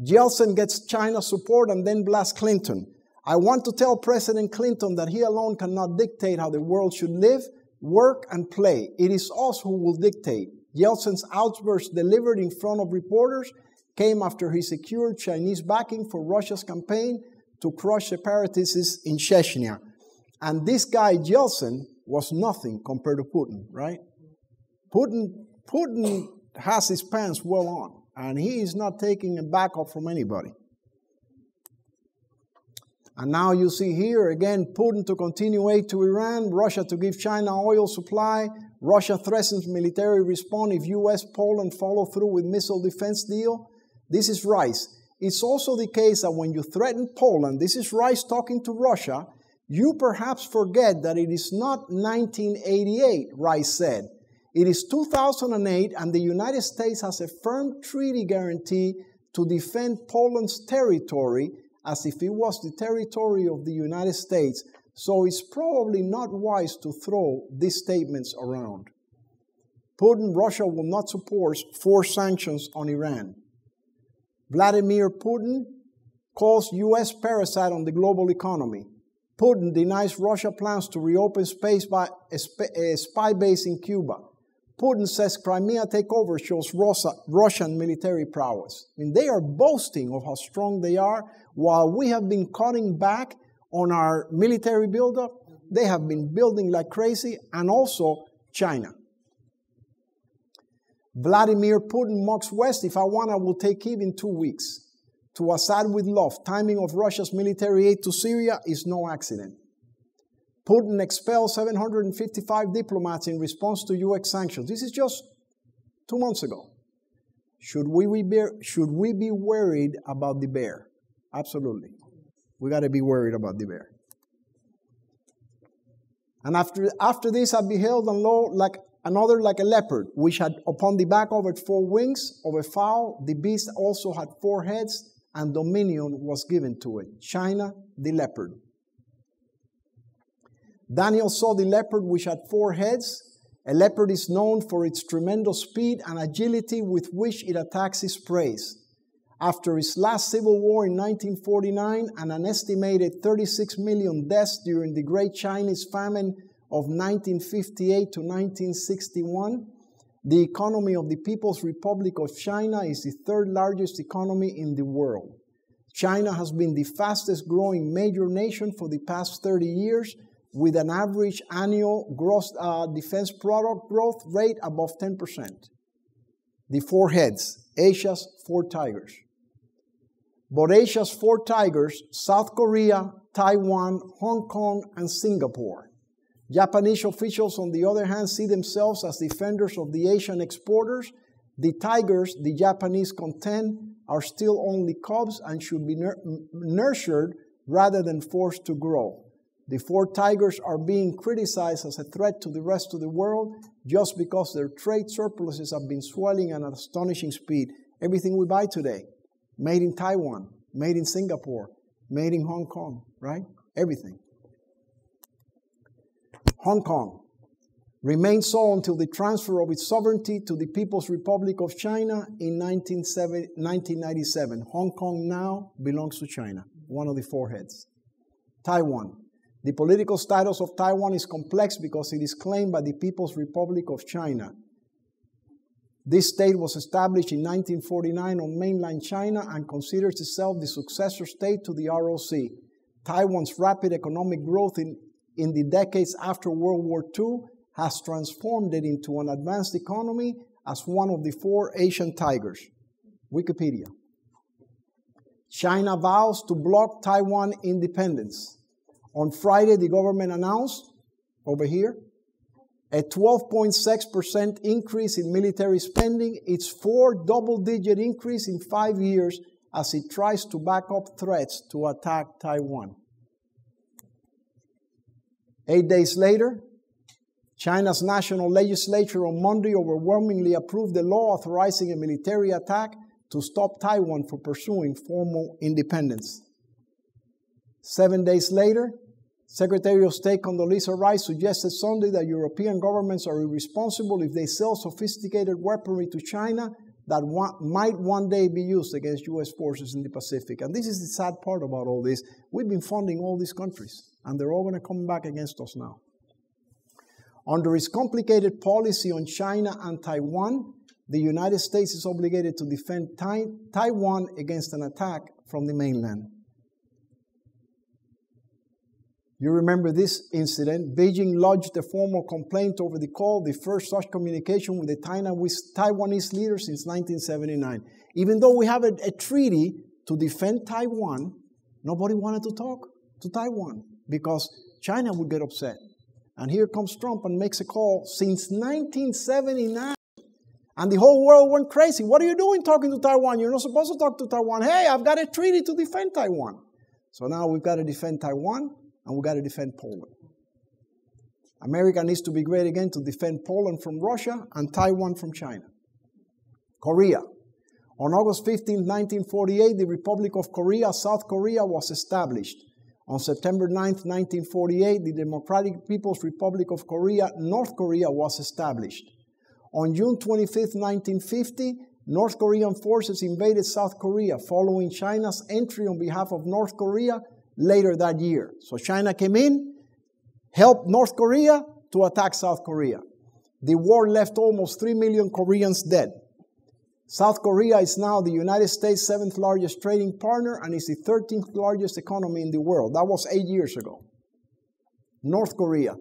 Yeltsin gets China's support and then blasts Clinton. I want to tell President Clinton that he alone cannot dictate how the world should live, work, and play. It is us who will dictate. Yeltsin's outburst delivered in front of reporters came after he secured Chinese backing for Russia's campaign to crush separatists in Chechnya. And this guy, Yeltsin, was nothing compared to Putin, right? Putin has his pants well on, and he is not taking a backup from anybody. And now you see here, again, Putin to continue aid to Iran, Russia to give China oil supply, Russia threatens military response if U.S. Poland follow through with missile defense deal. This is Rice. It's also the case that when you threaten Poland, this is Rice talking to Russia, you perhaps forget that it is not 1988, Rice said. It is 2008, and the United States has a firm treaty guarantee to defend Poland's territory as if it was the territory of the United States. So it's probably not wise to throw these statements around. Putin, Russia will not support forced sanctions on Iran. Vladimir Putin calls U.S. parasite on the global economy. Putin denies Russia plans to reopen a spy base in Cuba. Putin says Crimea takeover shows Russian military prowess. I mean, they are boasting of how strong they are. While we have been cutting back on our military buildup, they have been building like crazy, and also China. Vladimir Putin mocks West. If I want, I will take Kyiv in 2 weeks. To Assad with love. Timing of Russia's military aid to Syria is no accident. Putin expelled 755 diplomats in response to U.S. sanctions. This is just 2 months ago. Should we be worried about the bear? Absolutely. We got to be worried about the bear. And after this, I beheld and lo, another like a leopard, which had upon the back of it 4 wings of a fowl. The beast also had 4 heads, and dominion was given to it. China, the leopard. Daniel saw the leopard which had 4 heads. A leopard is known for its tremendous speed and agility with which it attacks its prey. After its last civil war in 1949 and an estimated 36 million deaths during the Great Chinese Famine of 1958 to 1961, the economy of the People's Republic of China is the 3rd largest economy in the world. China has been the fastest growing major nation for the past 30 years, with an average annual gross defense product growth rate above 10%. The 4 heads, Asia's 4 tigers. But Asia's 4 tigers, South Korea, Taiwan, Hong Kong, and Singapore. Japanese officials, on the other hand, see themselves as defenders of the Asian exporters. The tigers the Japanese contend are still only cubs and should be nurtured rather than forced to grow. The 4 tigers are being criticized as a threat to the rest of the world just because their trade surpluses have been swelling at an astonishing speed. Everything we buy today, made in Taiwan, made in Singapore, made in Hong Kong, right? Everything. Hong Kong remained so until the transfer of its sovereignty to the People's Republic of China in 1997. Hong Kong now belongs to China, one of the 4 heads. Taiwan. The political status of Taiwan is complex because it is claimed by the People's Republic of China. This state was established in 1949 on mainland China and considers itself the successor state to the ROC. Taiwan's rapid economic growth in the decades after World War II has transformed it into an advanced economy as one of the 4 Asian tigers. Wikipedia. China vows to block Taiwan independence. On Friday, the government announced, over here, a 12.6% increase in military spending, its 4th double-digit increase in 5 years as it tries to back up threats to attack Taiwan. 8 days later, China's national legislature on Monday overwhelmingly approved the law authorizing a military attack to stop Taiwan from pursuing formal independence. 7 days later, Secretary of State Condoleezza Rice suggested Sunday that European governments are irresponsible if they sell sophisticated weaponry to China that might one day be used against U.S. forces in the Pacific. And this is the sad part about all this. We've been funding all these countries, and they're all going to come back against us now. Under its complicated policy on China and Taiwan, the United States is obligated to defend Taiwan against an attack from the mainland. You remember this incident. Beijing lodged a formal complaint over the call, the first such communication with the Taiwanese leaders since 1979. Even though we have a treaty to defend Taiwan, nobody wanted to talk to Taiwan because China would get upset. And here comes Trump and makes a call since 1979. And the whole world went crazy. What are you doing talking to Taiwan? You're not supposed to talk to Taiwan. Hey, I've got a treaty to defend Taiwan. So now we've got to defend Taiwan and we've got to defend Poland. America needs to be great again to defend Poland from Russia and Taiwan from China. Korea. On August 15, 1948, the Republic of Korea, South Korea, was established. On September 9, 1948, the Democratic People's Republic of Korea, North Korea, was established. On June 25, 1950, North Korean forces invaded South Korea following China's entry on behalf of North Korea later that year. So China came in, helped North Korea to attack South Korea. The war left almost 3 million Koreans dead. South Korea is now the United States' 7th largest trading partner and is the 13th largest economy in the world. That was 8 years ago. North Korea.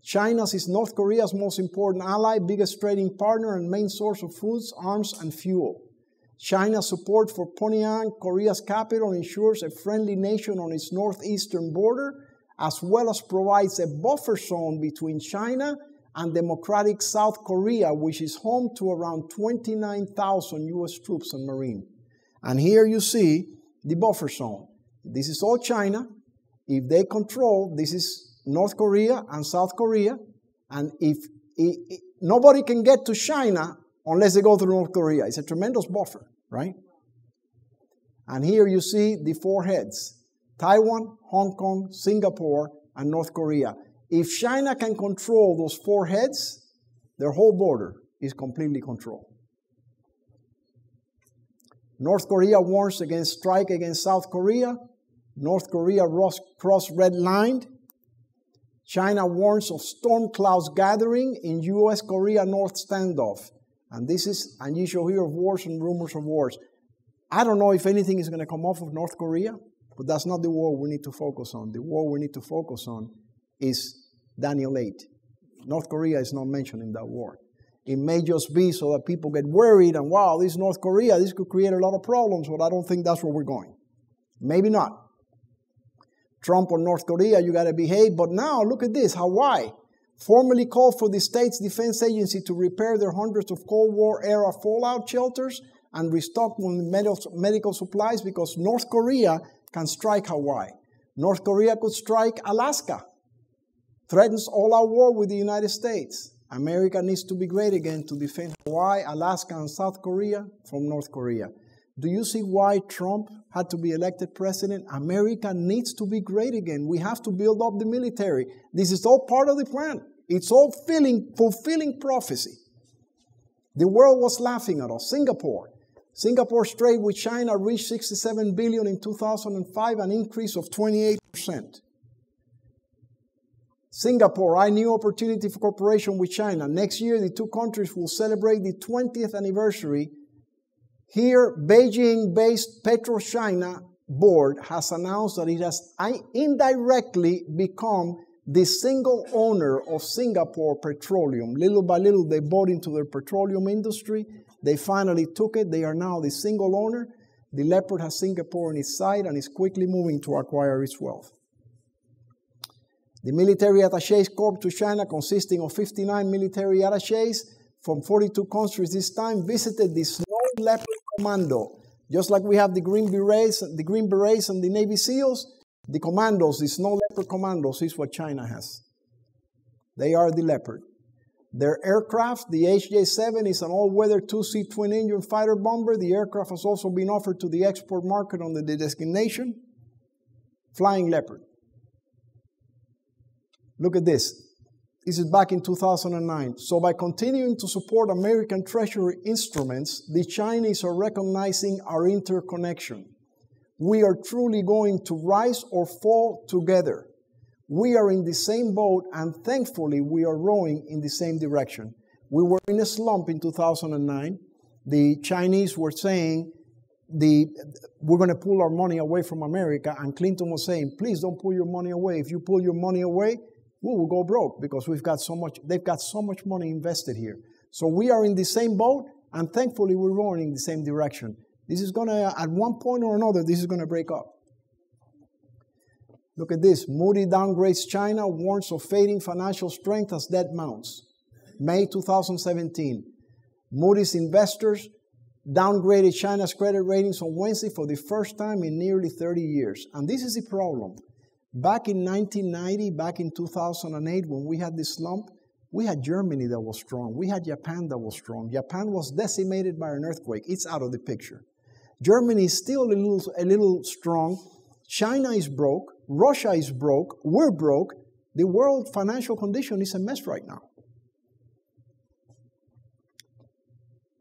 China is North Korea's most important ally, biggest trading partner, and main source of foods, arms, and fuel. China's support for Pyongyang, Korea's capital, ensures a friendly nation on its northeastern border, as well as provides a buffer zone between China and democratic South Korea, which is home to around 29,000 U.S. troops and Marines. And here you see the buffer zone. This is all China. If they control, this is North Korea and South Korea. And if nobody can get to China unless they go through North Korea. It's a tremendous buffer, right? And here you see the four heads: Taiwan, Hong Kong, Singapore, and North Korea. If China can control those four heads, their whole border is completely controlled. North Korea warns against strike against South Korea. North Korea crossed red line. China warns of storm clouds gathering in U.S.-Korea North standoff. And this is, and you shall hear of wars and rumors of wars. I don't know if anything is going to come off of North Korea, but that's not the war we need to focus on. The war we need to focus on is Daniel 8. North Korea is not mentioned in that war. It may just be so that people get worried and, wow, this is North Korea, this could create a lot of problems, but I don't think that's where we're going. Maybe not. Trump or North Korea, you got to behave. But now, look at this. Hawaii formally called for the state's defense agency to repair their hundreds of Cold War-era fallout shelters and restock medical supplies because North Korea can strike Hawaii. North Korea could strike Alaska. Threatens all-out war with the United States. America needs to be great again to defend Hawaii, Alaska, and South Korea from North Korea. Do you see why Trump had to be elected president? America needs to be great again. We have to build up the military. This is all part of the plan. It's all fulfilling prophecy. The world was laughing at us. Singapore's trade with China reached $67 billion in 2005, an increase of 28%. Singapore, a new opportunity for cooperation with China. Next year, the two countries will celebrate the 20th anniversary. Here, Beijing-based PetroChina board has announced that it has indirectly become the single owner of Singapore Petroleum. Little by little, they bought into their petroleum industry. They finally took it. They are now the single owner. The leopard has Singapore on its side and is quickly moving to acquire its wealth. The military attaches corps to China, consisting of 59 military attaches from 42 countries this time, visited the Snow Leopard Commando. Just like we have the Green Berets and the Navy SEALs, the commandos, the Snow Leopard Commandos, is what China has. They are the Leopard. Their aircraft, the HJ-7, is an all-weather two-seat twin-engine fighter bomber. The aircraft has also been offered to the export market under the designation Flying Leopard. Look at this. This is back in 2009. So by continuing to support American Treasury instruments, the Chinese are recognizing our interconnection. We are truly going to rise or fall together. We are in the same boat, and thankfully we are rowing in the same direction. We were in a slump in 2009. The Chinese were saying, we're going to pull our money away from America, and Clinton was saying, please don't pull your money away. If you pull your money away, we will go broke because they've got so much money invested here. So we are in the same boat, and thankfully we're rowing in the same direction. This is going to, at one point or another, this is going to break up. Look at this. Moody downgrades China, warns of fading financial strength as debt mounts. May 2017. Moody's investors downgraded China's credit ratings on Wednesday for the first time in nearly 30 years. And this is the problem. Back in 1990, back in 2008, when we had this slump, we had Germany that was strong. We had Japan that was strong. Japan was decimated by an earthquake. It's out of the picture. Germany is still a little strong. China is broke. Russia is broke. We're broke. The world financial condition is a mess right now.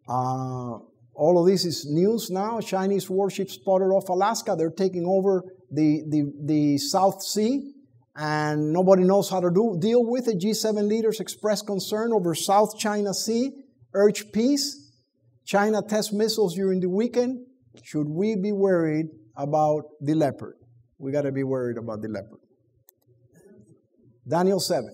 All of this is news now. Chinese warships spotted off Alaska. They're taking over the South Sea, and nobody knows how to deal with it. G7 leaders expressed concern over South China Sea, urge peace. China tests missiles during the weekend. Should we be worried about the leopard? We got to be worried about the leopard. Daniel 7.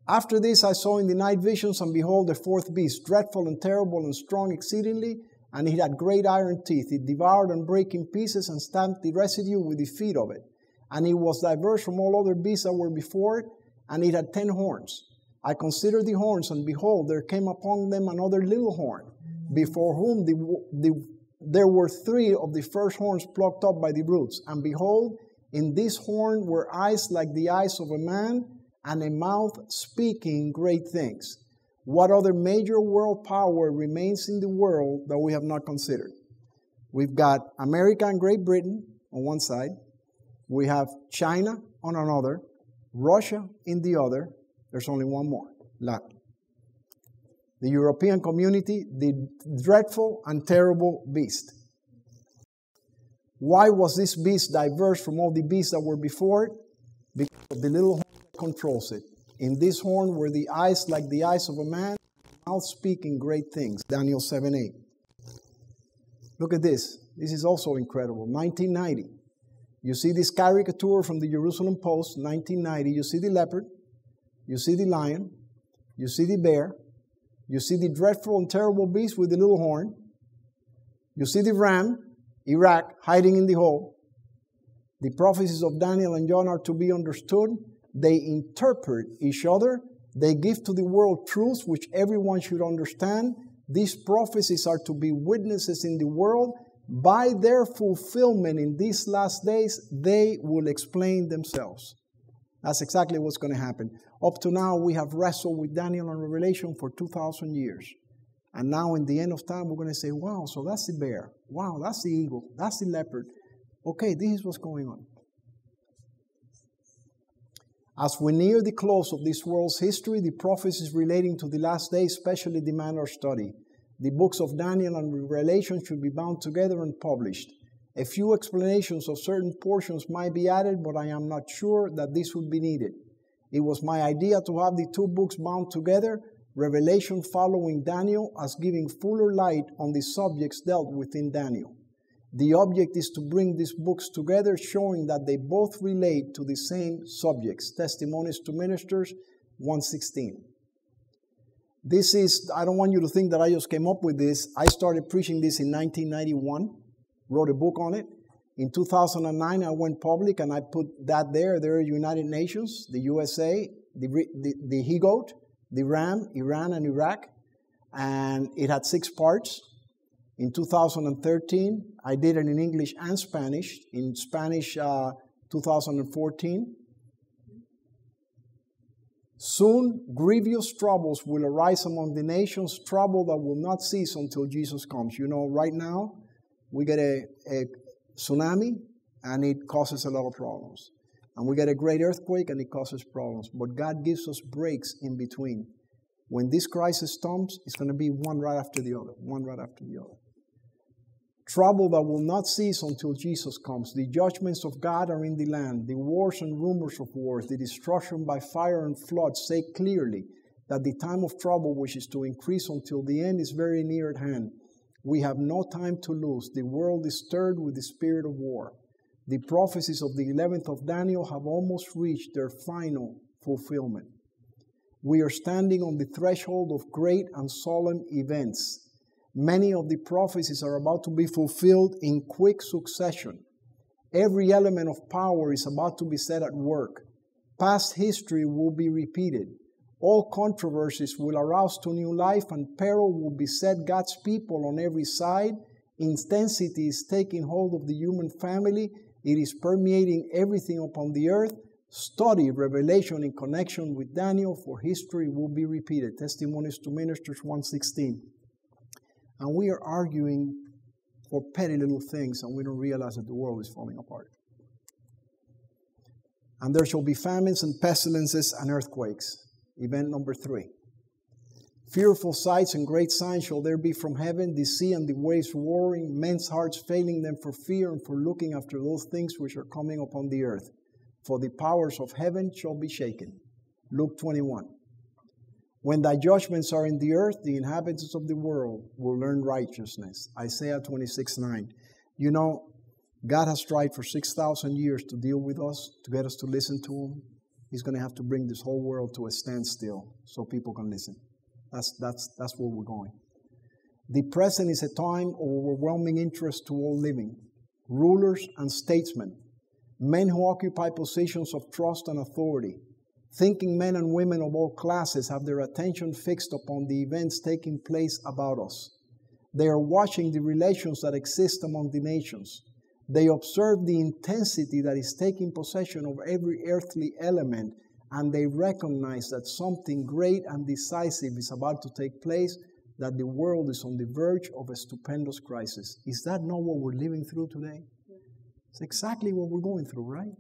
After this I saw in the night visions, and behold, the fourth beast, dreadful and terrible and strong exceedingly, and it had great iron teeth. It devoured and brake in pieces and stamped the residue with the feet of it. And it was diverse from all other beasts that were before it, and it had 10 horns. I considered the horns, and behold, there came upon them another little horn, before whom there were 3 of the first horns plucked up by the roots. And behold, in this horn were eyes like the eyes of a man, and a mouth speaking great things. What other major world power remains in the world that we have not considered? We've got America and Great Britain on one side. We have China on another. Russia in the other. There's only one more, Latin. The European community, the dreadful and terrible beast. Why was this beast diverse from all the beasts that were before it? Because of the little horn that controls it. In this horn were the eyes like the eyes of a man, mouth speaking great things. Daniel 7:8. Look at this. This is also incredible. 1990. You see this caricature from the Jerusalem Post, 1990. You see the leopard. You see the lion. You see the bear. You see the dreadful and terrible beast with the little horn. You see the ram, Iraq, hiding in the hole. The prophecies of Daniel and John are to be understood. They interpret each other. They give to the world truths which everyone should understand. These prophecies are to be witnesses in the world. By their fulfillment in these last days, they will explain themselves. That's exactly what's going to happen. Up to now, we have wrestled with Daniel and Revelation for 2,000 years. And now, in the end of time, we're going to say, wow, so that's the bear. Wow, that's the eagle. That's the leopard. Okay, this is what's going on. As we near the close of this world's history, the prophecies relating to the last days especially demand our study. The books of Daniel and Revelation should be bound together and published. A few explanations of certain portions might be added, but I am not sure that this would be needed. It was my idea to have the 2 books bound together, Revelation following Daniel, as giving fuller light on the subjects dealt with in Daniel. The object is to bring these books together, showing that they both relate to the same subjects. Testimonies to Ministers 1:16. This is, I don't want you to think that I just came up with this. I started preaching this in 1991, wrote a book on it. In 2009, I went public and I put that there. There are United Nations, the USA, the he-goat, the ram, Iran and Iraq. And it had 6 parts. In 2013, I did it in English and Spanish. In Spanish, 2014. Soon, grievous troubles will arise among the nations, trouble that will not cease until Jesus comes. You know, right now, we get a tsunami, and it causes a lot of problems. And we get a great earthquake, and it causes problems. But God gives us breaks in between. When this crisis comes, it's going to be one right after the other, one right after the other. Trouble that will not cease until Jesus comes. The judgments of God are in the land. The wars and rumors of wars, the destruction by fire and flood say clearly that the time of trouble, which is to increase until the end, is very near at hand. We have no time to lose. The world is stirred with the spirit of war. The prophecies of the 11th of Daniel have almost reached their final fulfillment. We are standing on the threshold of great and solemn events. Many of the prophecies are about to be fulfilled in quick succession. Every element of power is about to be set at work. Past history will be repeated. All controversies will arouse to new life, and peril will beset God's people on every side. Intensity is taking hold of the human family. It is permeating everything upon the earth. Study Revelation in connection with Daniel, for history will be repeated. Testimonies to Ministers 1:16. And we are arguing for petty little things, and we don't realize that the world is falling apart. And there shall be famines and pestilences and earthquakes. Event number 3. Fearful sights and great signs shall there be from heaven, the sea and the waves roaring, men's hearts failing them for fear and for looking after those things which are coming upon the earth. For the powers of heaven shall be shaken. Luke 21. When thy judgments are in the earth, the inhabitants of the world will learn righteousness. Isaiah 26:9. You know, God has tried for 6,000 years to deal with us, to get us to listen to Him. He's going to have to bring this whole world to a standstill so people can listen. That's where we're going. The present is a time of overwhelming interest to all living, rulers and statesmen, men who occupy positions of trust and authority. Thinking men and women of all classes have their attention fixed upon the events taking place about us. They are watching the relations that exist among the nations. They observe the intensity that is taking possession of every earthly element, and they recognize that something great and decisive is about to take place, that the world is on the verge of a stupendous crisis. Is that not what we're living through today? It's exactly what we're going through, right?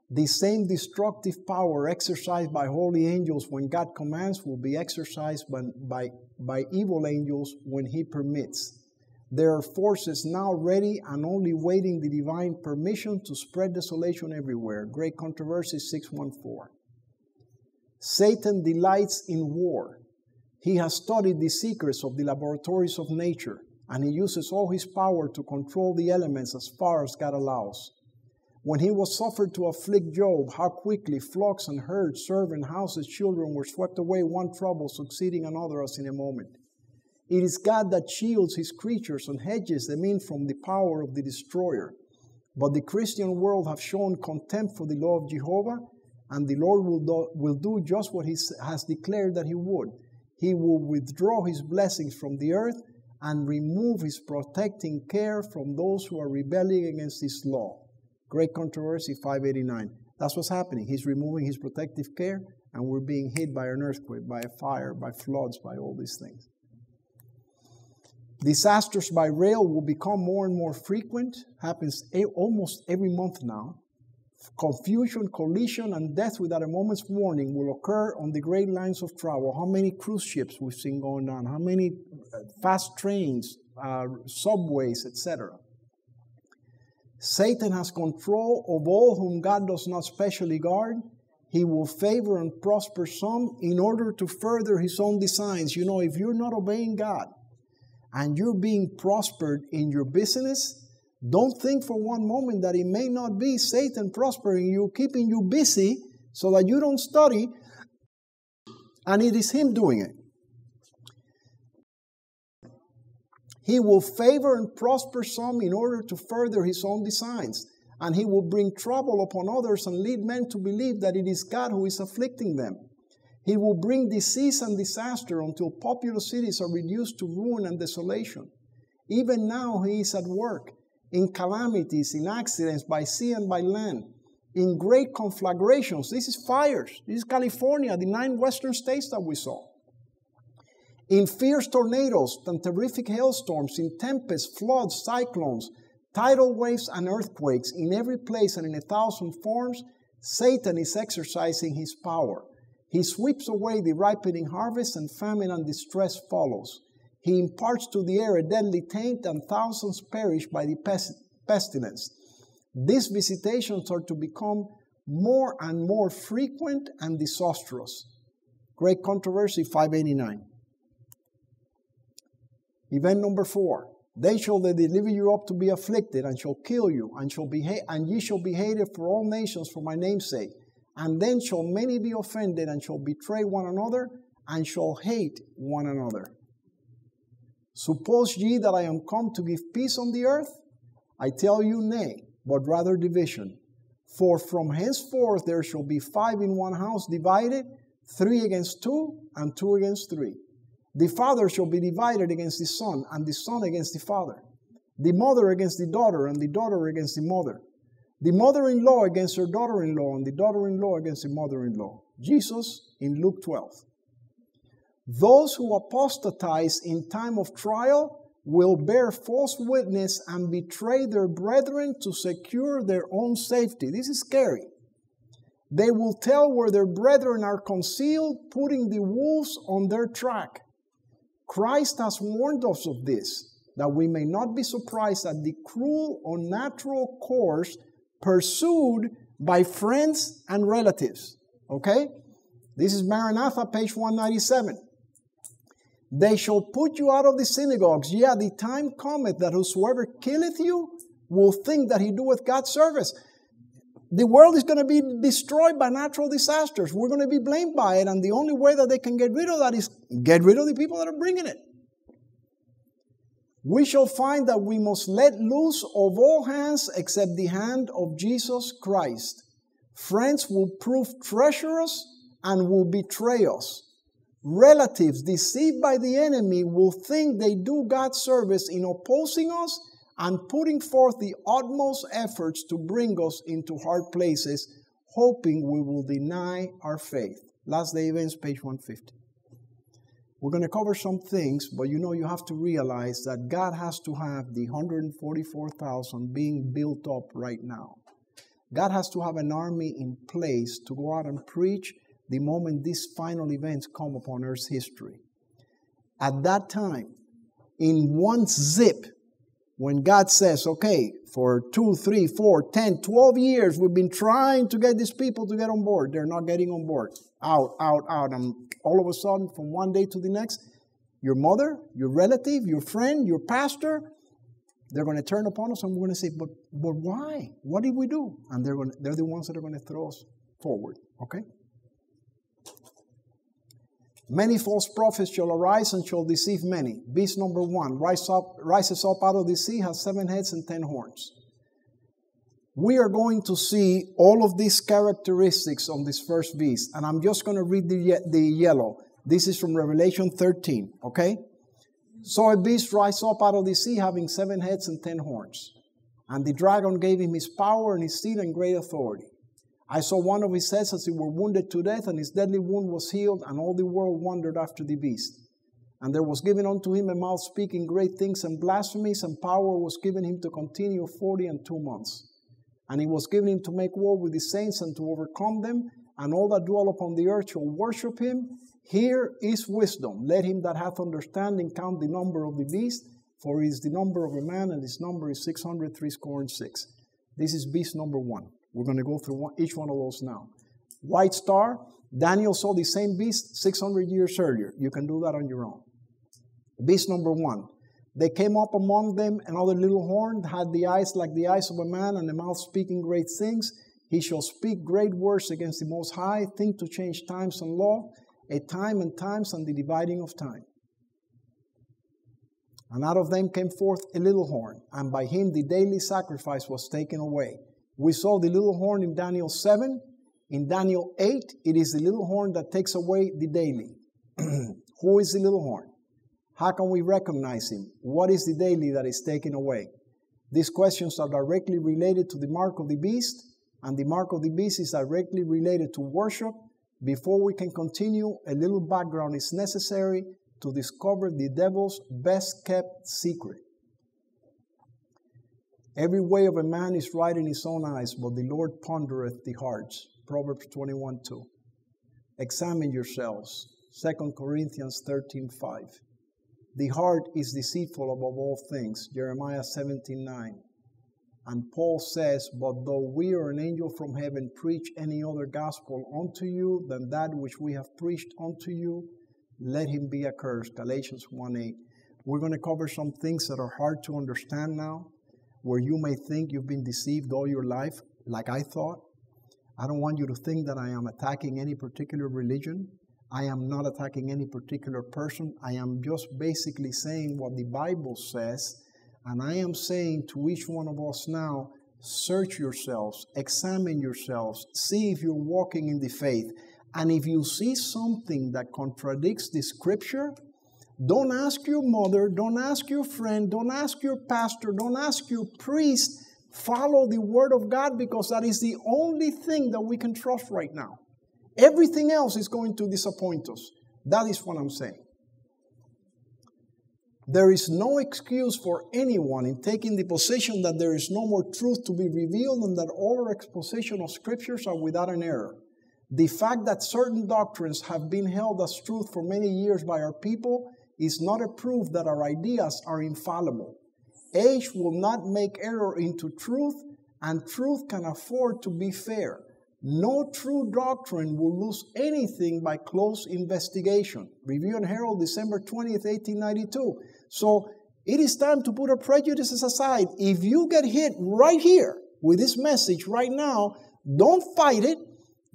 The same destructive power exercised by holy angels when God commands will be exercised by evil angels when He permits. There are forces now ready and only waiting the divine permission to spread desolation everywhere. Great Controversy 6:14. Satan delights in war. He has studied the secrets of the laboratories of nature, and he uses all his power to control the elements as far as God allows. When he was suffered to afflict Job, how quickly flocks and herds, servant houses, children were swept away, one trouble succeeding another as in a moment. It is God that shields His creatures and hedges them in from the power of the destroyer. But the Christian world have shown contempt for the law of Jehovah, and the Lord will do just what He has declared that He would. He will withdraw His blessings from the earth and remove His protecting care from those who are rebelling against His law. Great Controversy 589. That's what's happening. He's removing His protective care, and we're being hit by an earthquake, by a fire, by floods, by all these things. Disasters by rail will become more and more frequent. Happens almost every month now. Confusion, collision, and death without a moment's warning will occur on the great lines of travel. How many cruise ships we've seen going down? How many fast trains, subways, etc. Satan has control of all whom God does not specially guard. He will favor and prosper some in order to further his own designs. You know, if you're not obeying God and you're being prospered in your business, don't think for one moment that it may not be Satan prospering you, keeping you busy so that you don't study, and it is him doing it. He will favor and prosper some in order to further his own designs, and he will bring trouble upon others and lead men to believe that it is God who is afflicting them. He will bring disease and disaster until populous cities are reduced to ruin and desolation. Even now he is at work in calamities, in accidents by sea and by land, in great conflagrations. This is fires. This is California, the 9 western states that we saw. In fierce tornadoes and terrific hailstorms, in tempests, floods, cyclones, tidal waves, and earthquakes, in every place and in 1,000 forms, Satan is exercising his power. He sweeps away the ripening harvest, and famine and distress follows. He imparts to the air a deadly taint, and thousands perish by the pestilence. These visitations are to become more and more frequent and disastrous. Great Controversy 589. Event number 4. Then shall they deliver you up to be afflicted, and shall kill you, and ye shall be hated for all nations for my name's sake. And then shall many be offended, and shall betray one another, and shall hate one another. Suppose ye that I am come to give peace on the earth? I tell you, nay, but rather division. For from henceforth there shall be 5 in one house divided, 3 against 2, and 2 against 3. The father shall be divided against the son, and the son against the father. The mother against the daughter, and the daughter against the mother. The mother-in-law against her daughter-in-law, and the daughter-in-law against the mother-in-law. Jesus in Luke 12. Those who apostatize in time of trial will bear false witness and betray their brethren to secure their own safety. This is scary. They will tell where their brethren are concealed, putting the wolves on their track. Christ has warned us of this, that we may not be surprised at the cruel, unnatural course pursued by friends and relatives. Okay? This is Maranatha, page 197. They shall put you out of the synagogues. Yeah, the time cometh that whosoever killeth you will think that he doeth God's service. The world is going to be destroyed by natural disasters. We're going to be blamed by it, and the only way that they can get rid of that is get rid of the people that are bringing it. We shall find that we must let loose of all hands except the hand of Jesus Christ. Friends will prove treacherous and will betray us. Relatives deceived by the enemy will think they do God's service in opposing us and putting forth the utmost efforts to bring us into hard places, hoping we will deny our faith. Last Day Events, page 150. We're going to cover some things, but you have to realize that God has to have the 144,000 being built up right now. God has to have an army in place to go out and preach the moment these final events come upon Earth's history. At that time, in one zip, when God says, okay, for 2, 3, 4, 10, 12 years, we've been trying to get these people to get on board. They're not getting on board. Out. And all of a sudden, from one day to the next, your mother, your relative, your friend, your pastor, they're going to turn upon us and we're going to say, but why? What did we do? And they're the ones that are going to throw us forward. Okay? Many false prophets shall arise and shall deceive many. Beast number 1 rises up out of the sea, has 7 heads and 10 horns. We are going to see all of these characteristics on this first beast. And I'm just going to read the yellow. This is from Revelation 13. Okay? So a beast rise up out of the sea, having 7 heads and 10 horns. And the dragon gave him his power and his seat and great authority. I saw one of his heads as he were wounded to death, and his deadly wound was healed, and all the world wondered after the beast. And there was given unto him a mouth speaking great things and blasphemies, and power was given him to continue 42 months. And it was given him to make war with the saints and to overcome them, and all that dwell upon the earth shall worship him. Here is wisdom. Let him that hath understanding count the number of the beast, for it is the number of a man, and his number is 666. This is beast number 1. We're going to go through each one of those now. White star, Daniel saw the same beast 600 years earlier. You can do that on your own. Beast number 1. They came up among them, another little horn, had the eyes like the eyes of a man, and the mouth speaking great things. He shall speak great words against the Most High, think to change times and law, a time and times and the dividing of time. And out of them came forth a little horn, and by him the daily sacrifice was taken away. We saw the little horn in Daniel 7. In Daniel 8, it is the little horn that takes away the daily. Who is the little horn? How can we recognize him? What is the daily that is taken away? These questions are directly related to the mark of the beast, and the mark of the beast is directly related to worship. Before we can continue, a little background is necessary to discover the devil's best-kept secret. Every way of a man is right in his own eyes, but the Lord pondereth the hearts. Proverbs 21:2. Examine yourselves. 2 Corinthians 13:5. The heart is deceitful above all things. Jeremiah 17:9. And Paul says, but though we or an angel from heaven preach any other gospel unto you than that which we have preached unto you, let him be accursed. Galatians 1:8. We're going to cover some things that are hard to understand now, where you may think you've been deceived all your life, like I thought. I don't want you to think that I am attacking any particular religion. I am not attacking any particular person. I am just basically saying what the Bible says And I am saying to each one of us now, search yourselves, examine yourselves, see if you're walking in the faith. And if you see something that contradicts the scripture, don't ask your mother, don't ask your friend, don't ask your pastor, don't ask your priest. Follow the word of God, because that is the only thing that we can trust right now. Everything else is going to disappoint us. That is what I'm saying. There is no excuse for anyone in taking the position that there is no more truth to be revealed and that all our exposition of scriptures are without an error. The fact that certain doctrines have been held as truth for many years by our people is not a proof that our ideas are infallible. Age will not make error into truth, and truth can afford to be fair. No true doctrine will lose anything by close investigation. Review and Herald, December 20th, 1892. So it is time to put our prejudices aside. If you get hit right here with this message right now, don't fight it.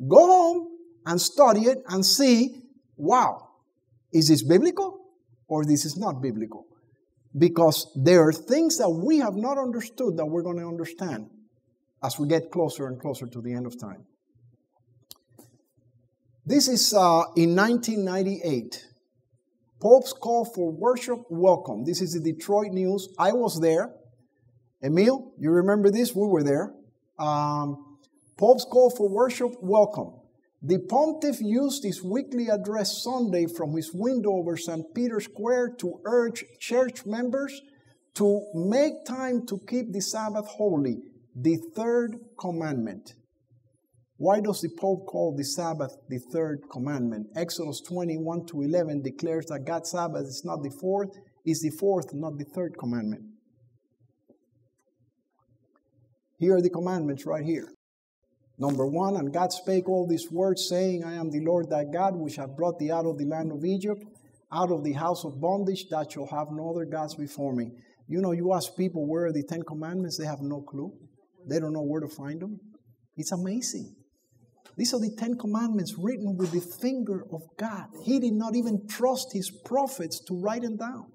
Go home and study it and see, wow, is this biblical or this is not biblical? Because there are things that we have not understood that we're going to understand as we get closer and closer to the end of time. This is in 1998. Pope's call for worship welcome. This is the Detroit News. I was there. Emil, you remember this? We were there. Pope's call for worship welcome. The pontiff used his weekly address Sunday from his window over St. Peter's Square to urge church members to make time to keep the Sabbath holy, the third commandment. Why does the Pope call the Sabbath the third commandment? Exodus 21-11 declares that God's Sabbath is not the fourth, is the fourth, not the third commandment. Here are the commandments right here. Number 1, and God spake all these words, saying, I am the Lord thy God, which have brought thee out of the land of Egypt, out of the house of bondage, thou shalt have no other gods before me. You know, you ask people where are the 10 commandments, they have no clue. They don't know where to find them. It's amazing. These are the 10 commandments written with the finger of God. He did not even trust his prophets to write them down.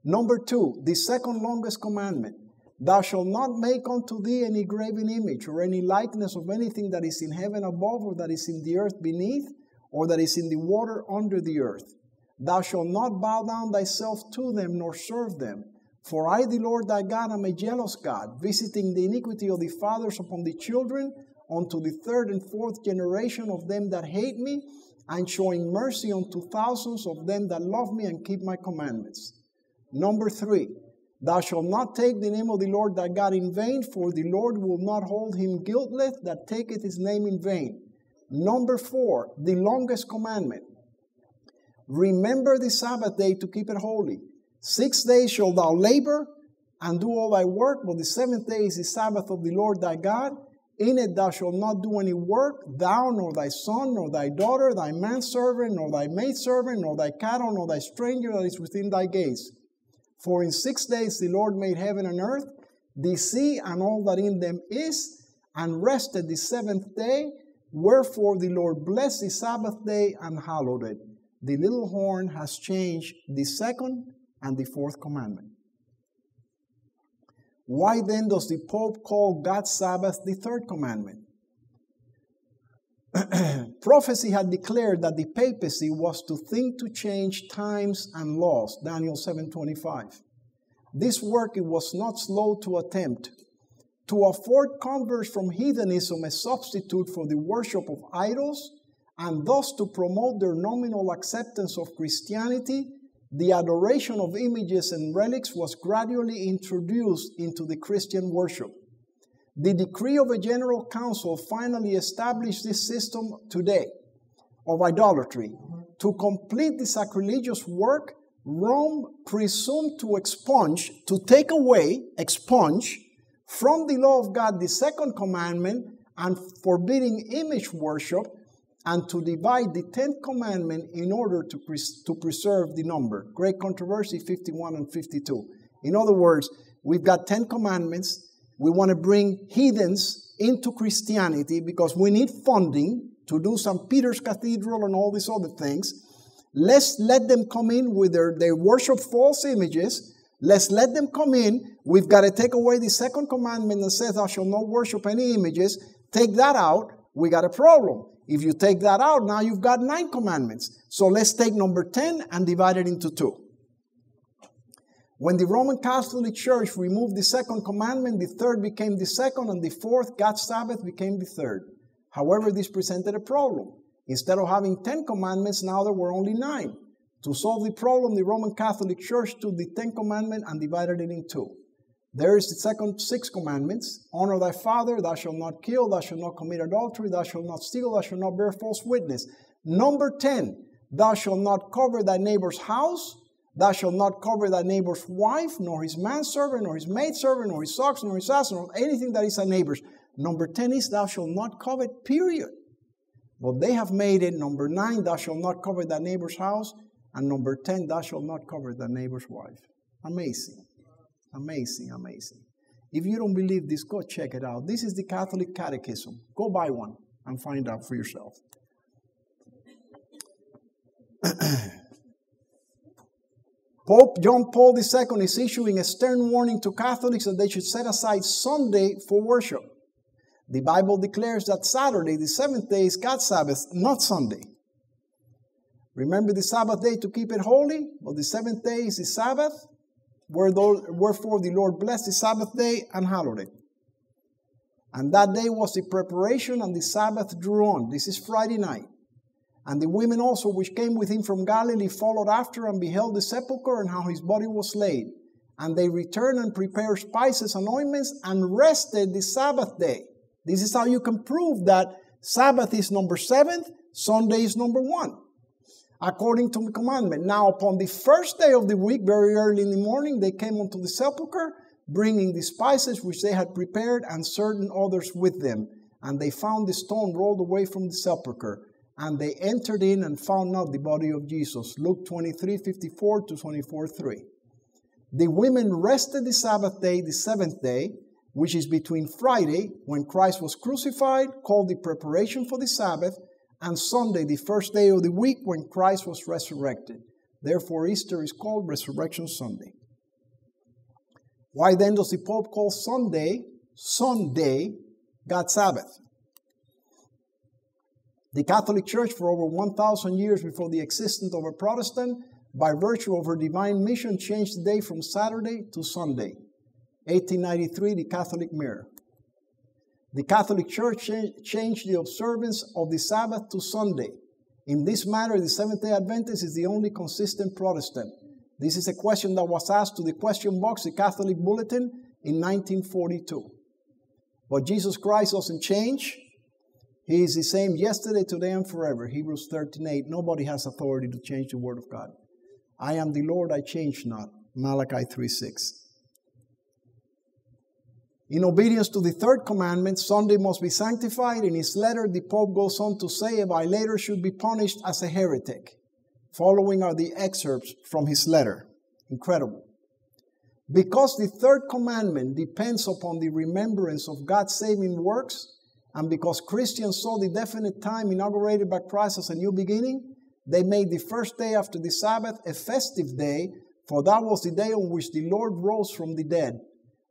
Number 2, the second longest commandment. Thou shalt not make unto thee any graven image or any likeness of anything that is in heaven above, or that is in the earth beneath, or that is in the water under the earth. Thou shalt not bow down thyself to them, nor serve them. For I, the Lord thy God, am a jealous God, visiting the iniquity of the fathers upon the children, unto the third and fourth generation of them that hate me, and showing mercy unto thousands of them that love me and keep my commandments. Number 3, thou shalt not take the name of the Lord thy God in vain, for the Lord will not hold him guiltless that taketh his name in vain. Number 4, the longest commandment. Remember the Sabbath day to keep it holy. 6 days shalt thou labor and do all thy work, but the 7th day is the Sabbath of the Lord thy God. In it thou shalt not do any work, thou, nor thy son, nor thy daughter, thy manservant, nor thy maidservant, nor thy cattle, nor thy stranger that is within thy gates. For in 6 days the Lord made heaven and earth, the sea and all that in them is, and rested the 7th day. Wherefore the Lord blessed the Sabbath day and hallowed it. The little horn has changed the second and the fourth commandment. Why then does the Pope call God's Sabbath the third commandment? Prophecy had declared that the papacy was to think to change times and laws, Daniel 7:25. This work it was not slow to attempt. To afford converts from heathenism a substitute for the worship of idols, and thus to promote their nominal acceptance of Christianity, the adoration of images and relics was gradually introduced into the Christian worship. The decree of a general council finally established this system today of idolatry. To complete the sacrilegious work, Rome presumed to expunge from the law of God the second commandment and forbidding image worship, and to divide the 10th commandment in order to preserve the number. Great controversy, 51 and 52. In other words, we've got 10 commandments. We want to bring heathens into Christianity because we need funding to do St. Peter's Cathedral and all these other things. Let's let them come in with their worship false images. Let's let them come in. We've got to take away the second commandment that says, thou shalt not worship any images. Take that out. We got a problem. If you take that out, now you've got 9 commandments. So let's take number 10 and divide it into 2. When the Roman Catholic Church removed the second commandment, the third became the second, and the fourth, God's Sabbath, became the third. However, this presented a problem. Instead of having 10 commandments, now there were only 9. To solve the problem, the Roman Catholic Church took the 10th commandment and divided it in 2. There is the second 6 commandments. Honor thy father, thou shalt not kill, thou shalt not commit adultery, thou shalt not steal, thou shalt not bear false witness. Number 10, thou shalt not covet thy neighbor's house, thou shalt not covet thy neighbor's wife, nor his manservant, nor his maidservant, nor his ox, nor his ass, nor anything that is a neighbor's. Number 10 is thou shalt not covet, period. But they have made it number 9, thou shalt not covet thy neighbor's house, and number 10, thou shalt not covet thy neighbor's wife. Amazing. Amazing, amazing. If you don't believe this, go check it out. This is the Catholic Catechism. Go buy one and find out for yourself. Pope John Paul II is issuing a stern warning to Catholics that they should set aside Sunday for worship. The Bible declares that Saturday, the 7th day, is God's Sabbath, not Sunday. Remember the Sabbath day to keep it holy, but the 7th day is the Sabbath. Wherefore the Lord blessed the Sabbath day and hallowed it. And that day was the preparation, and the Sabbath drew on. This is Friday night. And the women also which came with him from Galilee followed after and beheld the sepulchre and how his body was laid. And they returned and prepared spices and ointments and rested the Sabbath day. This is how you can prove that Sabbath is number 7, Sunday is number 1. According to the commandment. Now upon the first day of the week, very early in the morning, they came unto the sepulchre, bringing the spices which they had prepared, and certain others with them. And they found the stone rolled away from the sepulchre. And they entered in and found not the body of Jesus. Luke 23:54 to 24:3. The women rested the Sabbath day, the 7th day, which is between Friday, when Christ was crucified, called the preparation for the Sabbath, and Sunday, the first day of the week, when Christ was resurrected. Therefore, Easter is called Resurrection Sunday. Why then does the Pope call Sunday, God's Sabbath? The Catholic Church, for over 1,000 years before the existence of a Protestant, by virtue of her divine mission, changed the day from Saturday to Sunday. 1893, the Catholic Mirror. The Catholic Church changed the observance of the Sabbath to Sunday. In this matter, the Seventh-day Adventist is the only consistent Protestant. This is a question that was asked to the question box, the Catholic Bulletin, in 1942. But Jesus Christ doesn't change. He is the same yesterday, today, and forever. Hebrews 13:8. Nobody has authority to change the Word of God. I am the Lord, I change not. Malachi 3:6. In obedience to the third commandment, Sunday must be sanctified. In his letter, the Pope goes on to say a violator should be punished as a heretic. Following are the excerpts from his letter. Incredible. Because the third commandment depends upon the remembrance of God's saving works, and because Christians saw the definite time inaugurated by Christ as a new beginning, they made the first day after the Sabbath a festive day, for that was the day on which the Lord rose from the dead.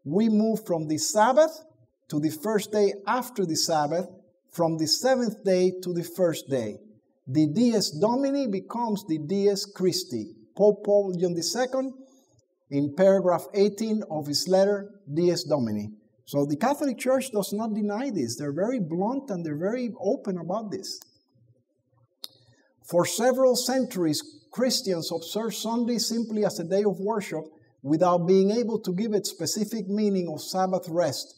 We move from the Sabbath to the first day after the Sabbath, from the 7th day to the first day. The Dies Domini becomes the Dies Christi. Pope Paul John II, in paragraph 18 of his letter, Dies Domini. So the Catholic Church does not deny this. They're very blunt and they're very open about this. For several centuries, Christians observe Sunday simply as a day of worship, without being able to give it specific meaning of Sabbath rest.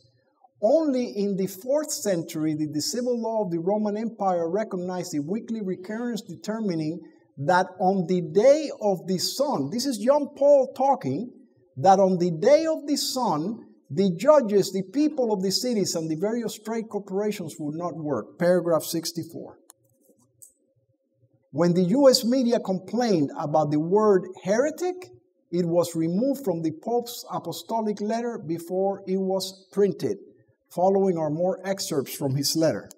Only in the 4th century did the civil law of the Roman Empire recognize the weekly recurrence, determining that on the day of the sun, this is John Paul talking, that on the day of the sun, the judges, the people of the cities, and the various trade corporations would not work. Paragraph 64. When the U.S. media complained about the word heretic, it was removed from the Pope's apostolic letter before it was printed. Following are more excerpts from his letter.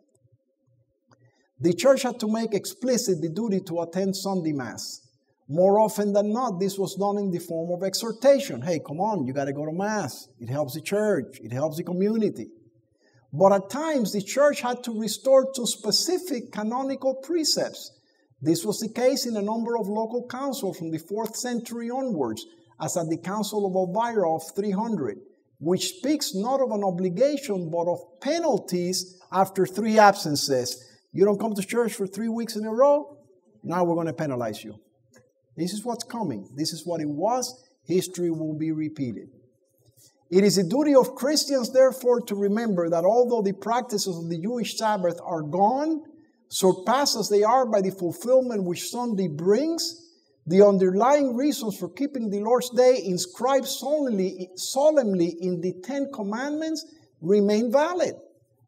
The church had to make explicit the duty to attend Sunday Mass. More often than not, this was done in the form of exhortation. Hey, come on, you got to go to Mass. It helps the church. It helps the community. But at times, the church had to restore to specific canonical precepts. This was the case in a number of local councils from the 4th century onwards, as at the Council of Elvira of 300, which speaks not of an obligation, but of penalties after 3 absences. You don't come to church for 3 weeks in a row? Now we're going to penalize you. This is what's coming. This is what it was. History will be repeated. It is the duty of Christians, therefore, to remember that although the practices of the Jewish Sabbath are gone, surpassed as they are by the fulfillment which Sunday brings, the underlying reasons for keeping the Lord's Day inscribed solemnly in the 10 Commandments remain valid,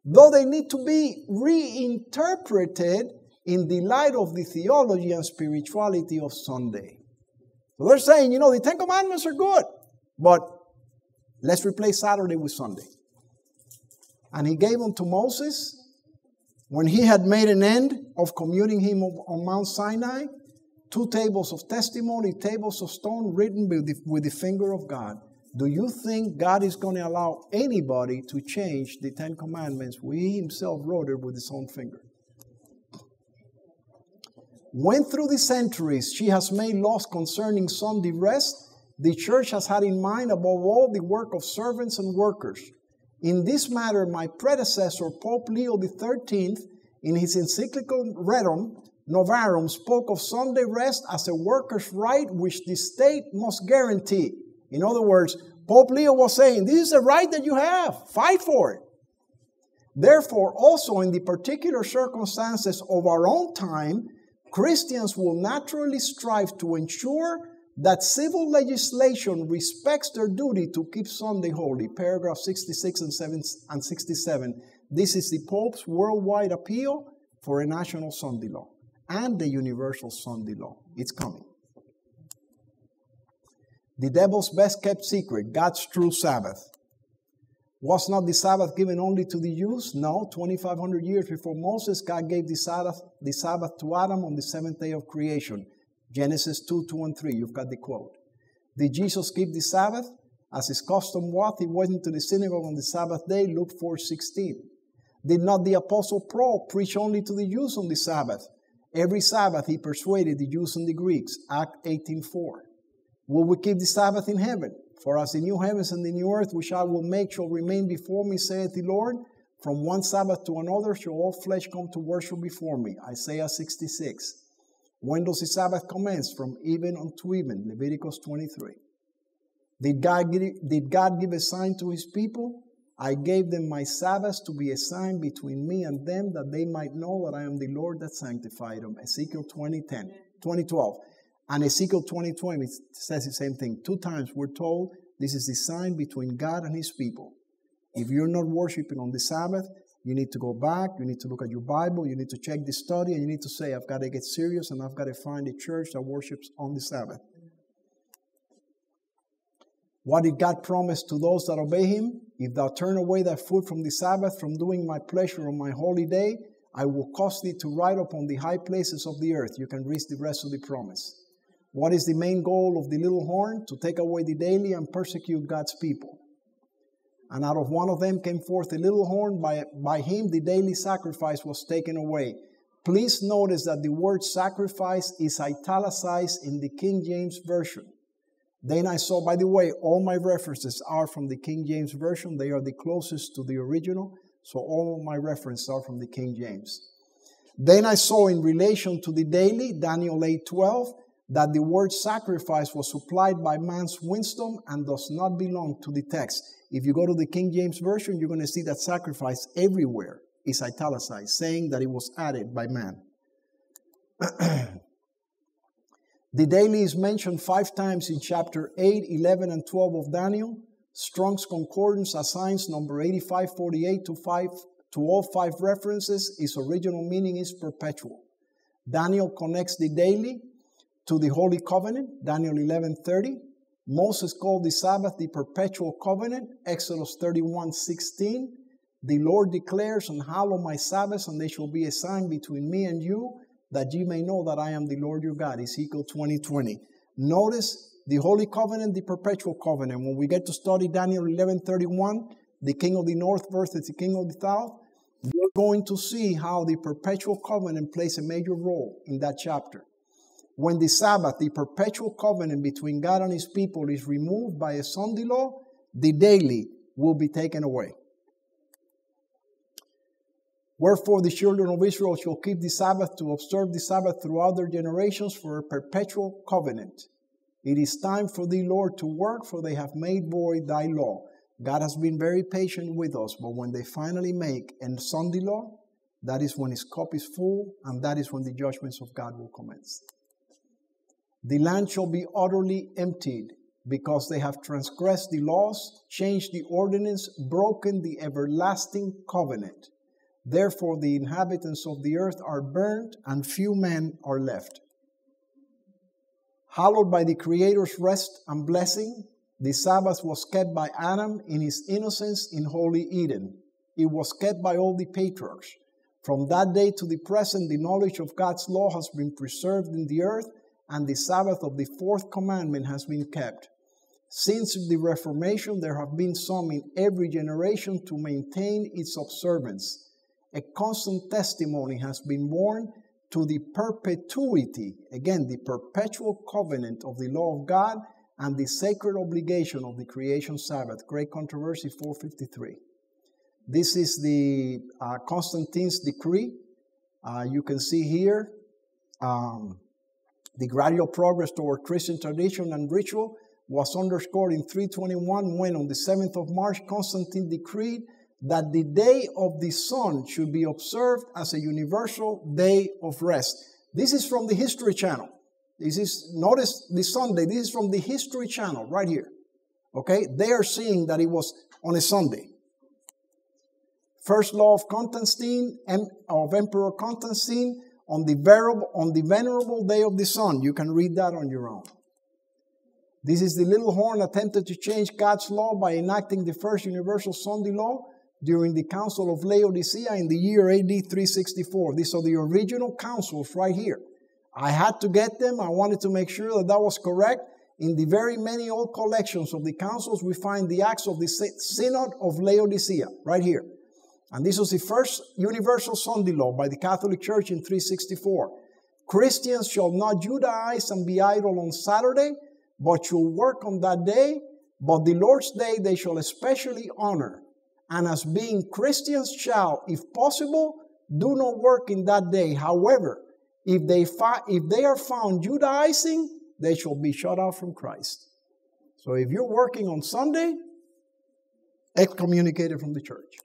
though they need to be reinterpreted in the light of the theology and spirituality of Sunday. So they're saying, the 10 Commandments are good, but let's replace Saturday with Sunday. And he gave unto Moses, when he had made an end of communing him on Mount Sinai, 2 tables of testimony, tables of stone written with the finger of God. Do you think God is going to allow anybody to change the 10 Commandments when he himself wrote it with his own finger? When through the centuries she has made laws concerning Sunday rest, the church has had in mind above all the work of servants and workers. In this matter, my predecessor, Pope Leo XIII, in his encyclical Rerum Novarum, spoke of Sunday rest as a worker's right which the state must guarantee. In other words, Pope Leo was saying, this is a right that you have. Fight for it. Therefore, also in the particular circumstances of our own time, Christians will naturally strive to ensure that civil legislation respects their duty to keep Sunday holy. Paragraph 66 and 67. This is the Pope's worldwide appeal for a national Sunday law and a universal Sunday law. It's coming. The devil's best kept secret, God's true Sabbath. Was not the Sabbath given only to the Jews? No, 2,500 years before Moses, God gave the Sabbath to Adam on the 7th day of creation. Genesis 2, 2 and 3, you've got the quote. Did Jesus keep the Sabbath? As his custom was, he went into the synagogue on the Sabbath day, Luke 4:16. Did not the Apostle Paul preach only to the Jews on the Sabbath? Every Sabbath he persuaded the Jews and the Greeks, Act 18:4. Will we keep the Sabbath in heaven? For as the new heavens and the new earth which I will make shall remain before me, saith the Lord, from one Sabbath to another shall all flesh come to worship before me. Isaiah 66. When does the Sabbath commence? From even unto even. Leviticus 23. Did God give a sign to his people? I gave them my Sabbaths to be a sign between me and them, that they might know that I am the Lord that sanctified them. Ezekiel 20:12. And Ezekiel 20:20 says the same thing. 2 times we're told this is the sign between God and his people. If you're not worshiping on the Sabbath, you need to go back, you need to look at your Bible, you need to check the study, and you need to say, I've got to get serious and I've got to find a church that worships on the Sabbath. What did God promise to those that obey him? If thou turn away thy foot from the Sabbath, from doing my pleasure on my holy day, I will cause thee to ride upon the high places of the earth. You can read the rest of the promise. What is the main goal of the little horn? To take away the daily and persecute God's people. And out of one of them came forth a little horn. By him the daily sacrifice was taken away. Please notice that the word sacrifice is italicized in the King James Version. Then I saw, by the way, all my references are from the King James Version. They are the closest to the original. So all of my references are from the King James. Then I saw in relation to the daily, Daniel 8:12, that the word sacrifice was supplied by man's wisdom and does not belong to the text. If you go to the King James Version, you're going to see that sacrifice everywhere is italicized, saying that it was added by man. The daily is mentioned 5 times in chapter 8, 11, and 12 of Daniel. Strong's Concordance assigns number 8548 to all 5 references. Its original meaning is perpetual. Daniel connects the daily to the Holy Covenant, Daniel 11:30. Moses called the Sabbath the perpetual covenant, Exodus 31:16. The Lord declares, unhallow my Sabbaths, and they shall be a sign between me and you. that ye may know that I am the Lord your God. Ezekiel 20:20. Notice the Holy Covenant, the Perpetual Covenant. When we get to study Daniel 11:31, the king of the north versus the king of the south, you're going to see how the Perpetual Covenant plays a major role in that chapter. When the Sabbath, the Perpetual Covenant between God and His people, is removed by a Sunday law, the daily will be taken away. Wherefore the children of Israel shall keep the Sabbath to observe the Sabbath throughout their generations for a perpetual covenant. It is time for thee, Lord, to work, for they have made void thy law. God has been very patient with us, but when they finally make a Sunday law, that is when His cup is full, and that is when the judgments of God will commence. The land shall be utterly emptied, because they have transgressed the laws, changed the ordinance, broken the everlasting covenant. Therefore the inhabitants of the earth are burnt, and few men are left. Hallowed by the Creator's rest and blessing, the Sabbath was kept by Adam in his innocence in holy Eden. It was kept by all the patriarchs. From that day to the present, the knowledge of God's law has been preserved in the earth, and the Sabbath of the fourth commandment has been kept. Since the Reformation, there have been some in every generation to maintain its observance. A constant testimony has been borne to the perpetuity, again, the perpetual covenant of the law of God and the sacred obligation of the creation Sabbath. Great Controversy 453. This is the Constantine's decree. You can see here the gradual progress toward Christian tradition and ritual was underscored in 321 when on the 7th of March, Constantine decreed that the day of the sun should be observed as a universal day of rest. This is from the History Channel. Notice the Sunday, this is from the History Channel right here. Okay, they are seeing that it was on a Sunday. First law of Constantine, of Emperor Constantine, on the venerable day of the sun. You can read that on your own. This is the little horn attempted to change God's law by enacting the first universal Sunday law during the Council of Laodicea in the year AD 364. These are the original councils right here. I had to get them. I wanted to make sure that that was correct. In the very many old collections of the councils, we find the acts of the Synod of Laodicea right here. And this was the first universal Sunday law by the Catholic Church in 364. Christians shall not Judaize and be idle on Saturday, but shall work on that day. But the Lord's day they shall especially honor. And as being Christians shall, if possible, do no work in that day. However, if they are found Judaizing, they shall be shut out from Christ. So if you're working on Sunday, excommunicated from the church.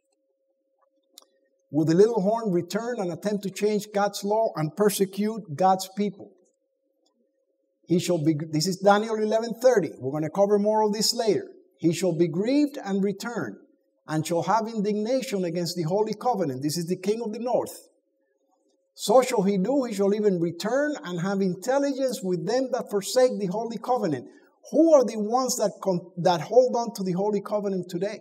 Will the little horn return and attempt to change God's law and persecute God's people? This is Daniel 11:30. We're going to cover more of this later. He shall be grieved and return, and shall have indignation against the holy covenant. This is the king of the north. So shall he do, he shall even return and have intelligence with them that forsake the holy covenant. Who are the ones that hold on to the holy covenant today?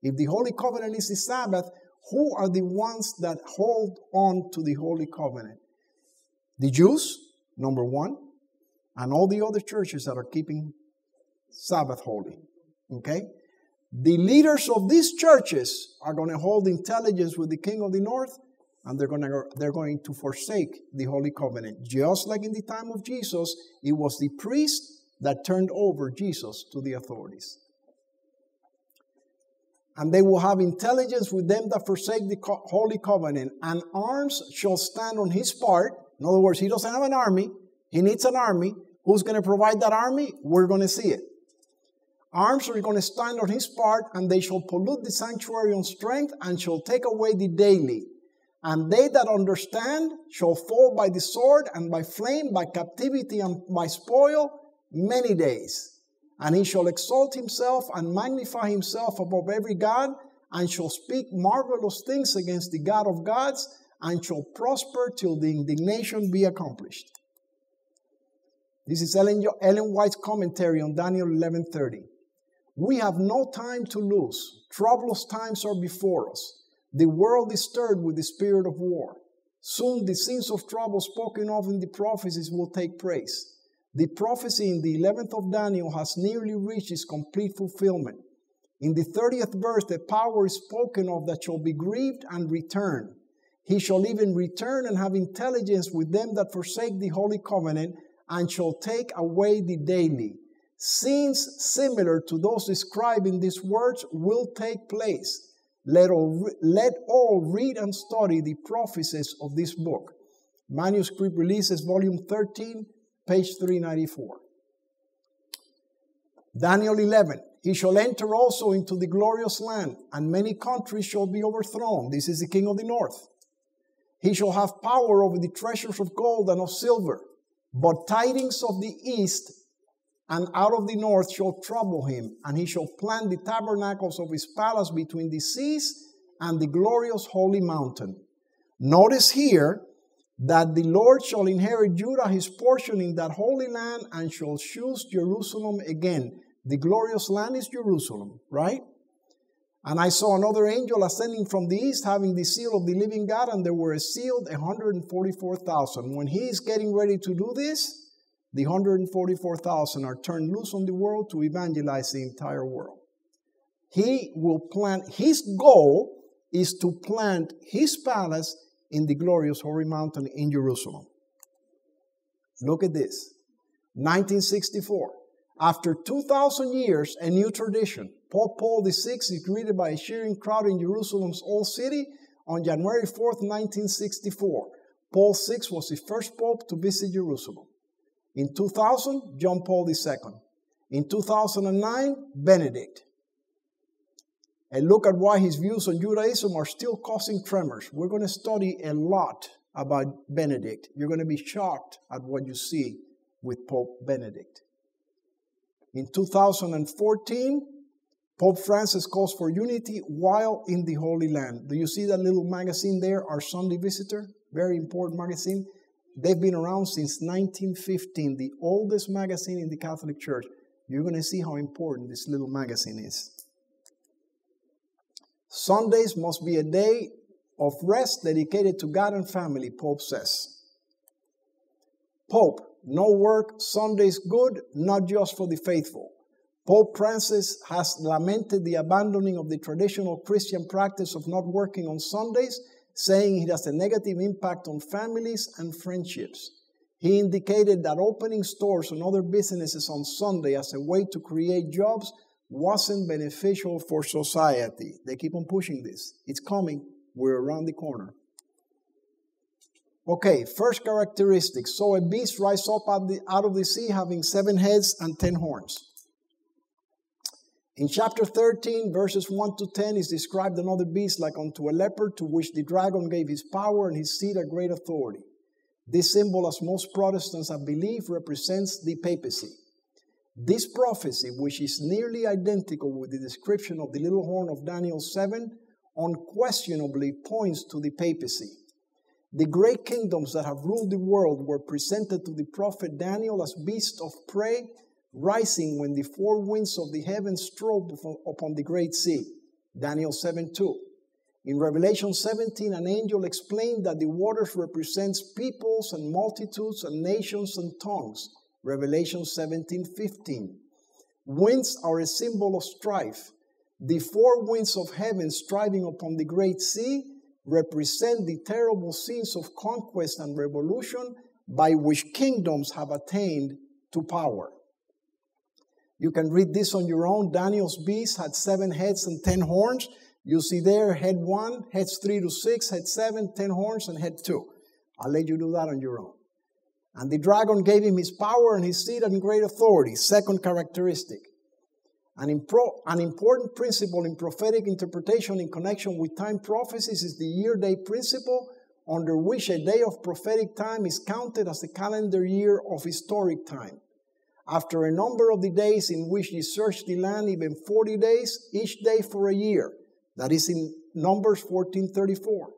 If the holy covenant is the Sabbath, who are the ones that hold on to the holy covenant? The Jews, number one, and all the other churches that are keeping Sabbath holy. Okay? The leaders of these churches are going to hold intelligence with the king of the north, and they're going to forsake the holy covenant. Just like in the time of Jesus, it was the priest that turned over Jesus to the authorities. And they will have intelligence with them that forsake the holy covenant, and arms shall stand on his part. In other words, he doesn't have an army. He needs an army. Who's going to provide that army? We're going to see it. Arms are going to stand on his part, and they shall pollute the sanctuary on strength, and shall take away the daily. And they that understand shall fall by the sword, and by flame, by captivity, and by spoil, many days. And he shall exalt himself and magnify himself above every god, and shall speak marvelous things against the God of gods, and shall prosper till the indignation be accomplished. This is Ellen White's commentary on Daniel 11:30. We have no time to lose. Troublous times are before us. The world is stirred with the spirit of war. Soon the scenes of trouble spoken of in the prophecies will take place. The prophecy in the 11th of Daniel has nearly reached its complete fulfillment. In the 30th verse, the power is spoken of that shall be grieved and return. He shall even return and have intelligence with them that forsake the holy covenant, and shall take away the daily. Scenes similar to those described in these words will take place. Let all read and study the prophecies of this book. Manuscript Releases, Volume 13, page 394. Daniel 11. He shall enter also into the glorious land, and many countries shall be overthrown. This is the king of the north. He shall have power over the treasures of gold and of silver. But tidings of the east and out of the north shall trouble him, and he shall plant the tabernacles of his palace between the seas and the glorious holy mountain. Notice here that the Lord shall inherit Judah his portion in that holy land, and shall choose Jerusalem again. The glorious land is Jerusalem, right? And I saw another angel ascending from the east, having the seal of the living God, and there were sealed 144,000. When he is getting ready to do this, the 144,000 are turned loose on the world to evangelize the entire world. He will plant, his goal is to plant his palace in the glorious holy mountain in Jerusalem. Look at this. 1964. After 2,000 years, a new tradition. Pope Paul VI is greeted by a cheering crowd in Jerusalem's old city on January 4th, 1964. Paul VI was the first pope to visit Jerusalem. In 2000, John Paul II. In 2009, Benedict. And look at why his views on Judaism are still causing tremors. We're going to study a lot about Benedict. You're going to be shocked at what you see with Pope Benedict. In 2014, Pope Francis calls for unity while in the Holy Land. Do you see that little magazine there, Our Sunday Visitor? Very important magazine. They've been around since 1915, the oldest magazine in the Catholic Church. You're going to see how important this little magazine is. Sundays must be a day of rest dedicated to God and family, Pope says. Pope, no work, Sundays good, not just for the faithful. Pope Francis has lamented the abandoning of the traditional Christian practice of not working on Sundays, saying it has a negative impact on families and friendships. He indicated that opening stores and other businesses on Sunday as a way to create jobs wasn't beneficial for society. They keep on pushing this. It's coming. We're around the corner. Okay, first characteristic. So a beast rise up out of the sea, having 7 heads and 10 horns. In chapter 13, verses 1 to 10, is described another beast like unto a leopard, to which the dragon gave his power and his seat a great authority. This symbol, as most Protestants have believed, represents the papacy. This prophecy, which is nearly identical with the description of the little horn of Daniel 7, unquestionably points to the papacy. The great kingdoms that have ruled the world were presented to the prophet Daniel as beasts of prey, rising when the 4 winds of the heavens strove upon the great sea. Daniel 7:2. In Revelation 17, an angel explained that the waters represents peoples and multitudes and nations and tongues. Revelation 17:15. Winds are a symbol of strife. The 4 winds of heaven striving upon the great sea represent the terrible scenes of conquest and revolution by which kingdoms have attained to power. You can read this on your own. Daniel's beast had 7 heads and 10 horns. You see there, head 1, heads 3 to 6, head 7, 10 horns, and head 2. I'll let you do that on your own. And the dragon gave him his power and his seat and great authority. Second characteristic. An important principle in prophetic interpretation in connection with time prophecies is the year-day principle, under which a day of prophetic time is counted as a calendar year of historic time. After a number of the days in which ye search the land, even 40 days, each day for a year. That is in Numbers 14:34.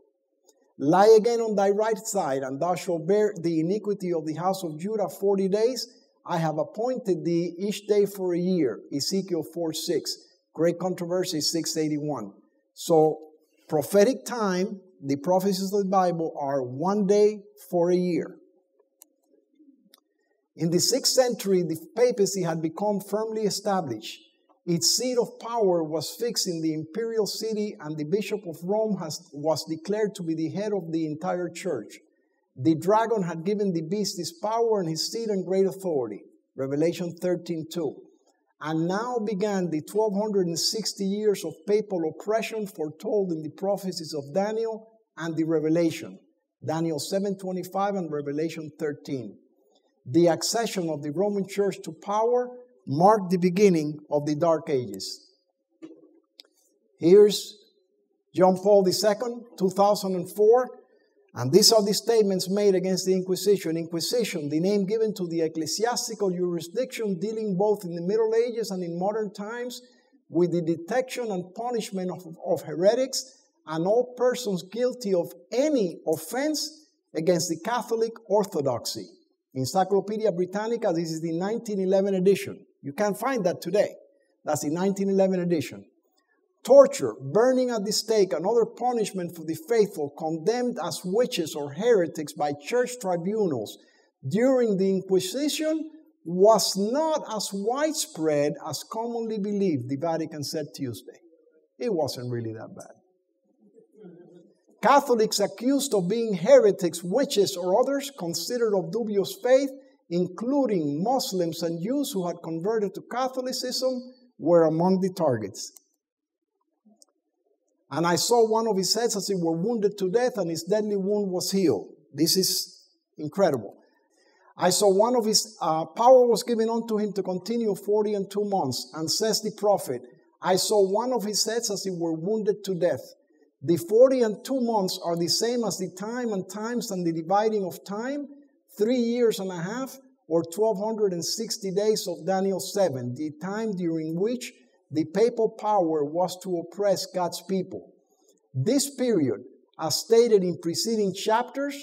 Lie again on thy right side, and thou shalt bear the iniquity of the house of Judah 40 days. I have appointed thee each day for a year. Ezekiel 4:6. Great Controversy 681. So prophetic time the prophecies of the Bible are one day for a year. In the 6th century, the papacy had become firmly established. Its seat of power was fixed in the imperial city, and the Bishop of Rome was declared to be the head of the entire church. The dragon had given the beast his power and his seat and great authority. Revelation 13:2. And now began the 1260 years of papal oppression foretold in the prophecies of Daniel and the Revelation. Daniel 7:25 and Revelation 13. The accession of the Roman Church to power marked the beginning of the Dark Ages. Here's John Paul II, 2004. And these are the statements made against the Inquisition. Inquisition, the name given to the ecclesiastical jurisdiction dealing both in the Middle Ages and in modern times with the detection and punishment of heretics and all persons guilty of any offense against the Catholic orthodoxy. Encyclopedia Britannica, this is the 1911 edition. You can't find that today. That's the 1911 edition. Torture, burning at the stake, and other punishment for the faithful condemned as witches or heretics by church tribunals during the Inquisition was not as widespread as commonly believed, the Vatican said Tuesday. It wasn't really that bad. Catholics accused of being heretics, witches, or others considered of dubious faith, including Muslims and Jews who had converted to Catholicism, were among the targets. And I saw one of his heads as he were wounded to death, and his deadly wound was healed. This is incredible. I saw one of his power was given unto him to continue 40 and 2 months, and says the prophet, I saw one of his heads as he were wounded to death. The 40 and 2 months are the same as the time and times and the dividing of time, 3 years and a half, or 1260 days of Daniel 7, the time during which the papal power was to oppress God's people. This period, as stated in preceding chapters,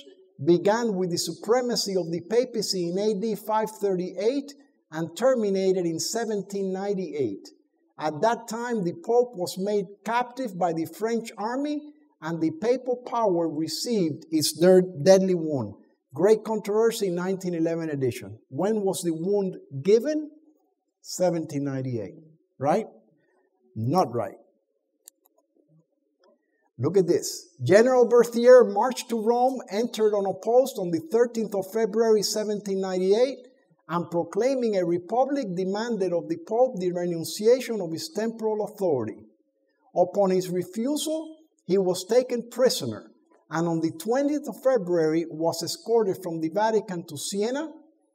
began with the supremacy of the papacy in AD 538 and terminated in 1798. At that time, the Pope was made captive by the French army, and the papal power received its deadly wound. Great Controversy, 1911 edition. When was the wound given? 1798. Right? Not right. Look at this. General Berthier marched to Rome, entered unopposed on the 13th of February, 1798, and proclaiming a republic demanded of the Pope the renunciation of his temporal authority. Upon his refusal, he was taken prisoner, and on the 20th of February was escorted from the Vatican to Siena,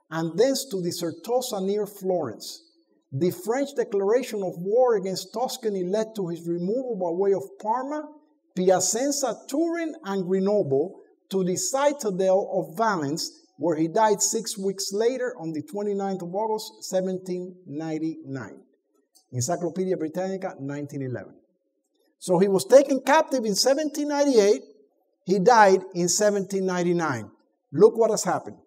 and thence to the Certosa near Florence. The French declaration of war against Tuscany led to his removal by way of Parma, Piacenza, Turin, and Grenoble to the citadel of Valence, where he died 6 weeks later on the 29th of August, 1799. Encyclopedia Britannica, 1911. So he was taken captive in 1798. He died in 1799. Look what has happened.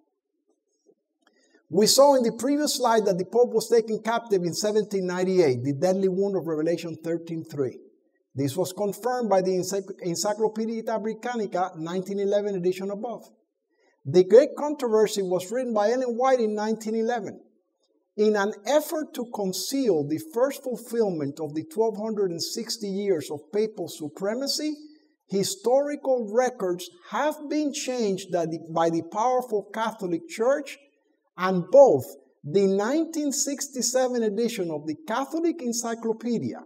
We saw in the previous slide that the Pope was taken captive in 1798, the deadly wound of Revelation 13:3. This was confirmed by the Encyclopedia Britannica, 1911 edition above. The Great Controversy was written by Ellen White in 1911. In an effort to conceal the first fulfillment of the 1260 years of papal supremacy, historical records have been changed by the powerful Catholic Church, and both the 1967 edition of the Catholic Encyclopedia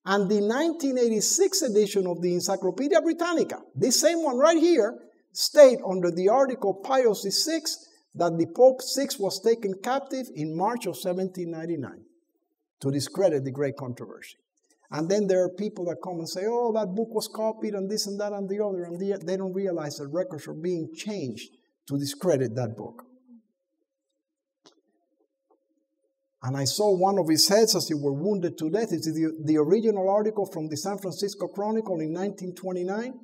and the 1986 edition of the Encyclopedia Britannica, this same one right here, state under the article Pius VI that the Pope VI was taken captive in March of 1799 to discredit the Great Controversy. And then there are people that come and say, oh, that book was copied and this and that and the other, and they don't realize that records are being changed to discredit that book. And I saw one of his heads as he were wounded to death. It's the original article from the San Francisco Chronicle in 1929.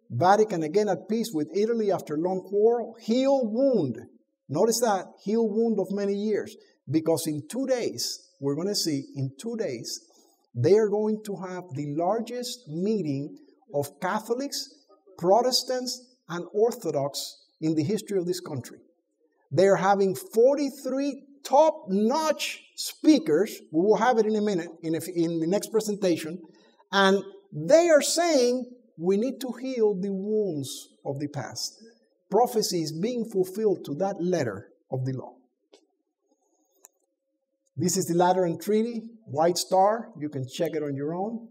Vatican again at peace with Italy after long quarrel. Heal wound. Notice that. Heal wound of many years. Because in 2 days, we're going to see, in 2 days, they are going to have the largest meeting of Catholics, Protestants, and Orthodox in the history of this country. They are having 43 top-notch speakers. We will have it in a minute, in the next presentation. And they are saying we need to heal the wounds of the past. Prophecy is being fulfilled to that letter of the law. This is the Lateran Treaty, white star. You can check it on your own.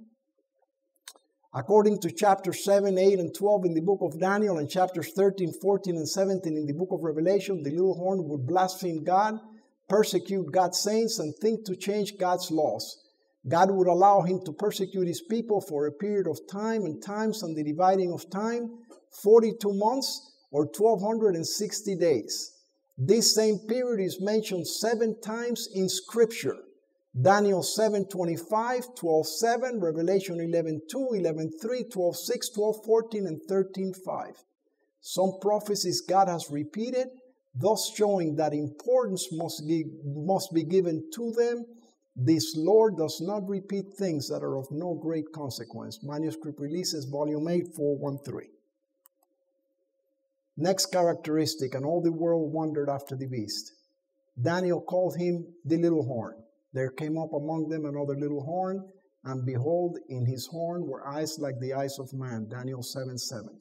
According to chapters 7, 8, and 12 in the book of Daniel, and chapters 13, 14, and 17 in the book of Revelation, the little horn would blaspheme God, persecute God's saints, and think to change God's laws. God would allow him to persecute his people for a period of time and times and the dividing of time, 42 months or 1,260 days. This same period is mentioned 7 times in Scripture. Daniel 7:25, 12:7, Revelation 11:2, 11:3, 12:6, 12:14, and 13:5. Some prophecies God has repeated, thus showing that importance must be given to them. This Lord does not repeat things that are of no great consequence. Manuscript Releases, Volume 8, 413. Next characteristic, and all the world wondered after the beast. Daniel called him the little horn. There came up among them another little horn, and behold, in his horn were eyes like the eyes of man. Daniel 7:7.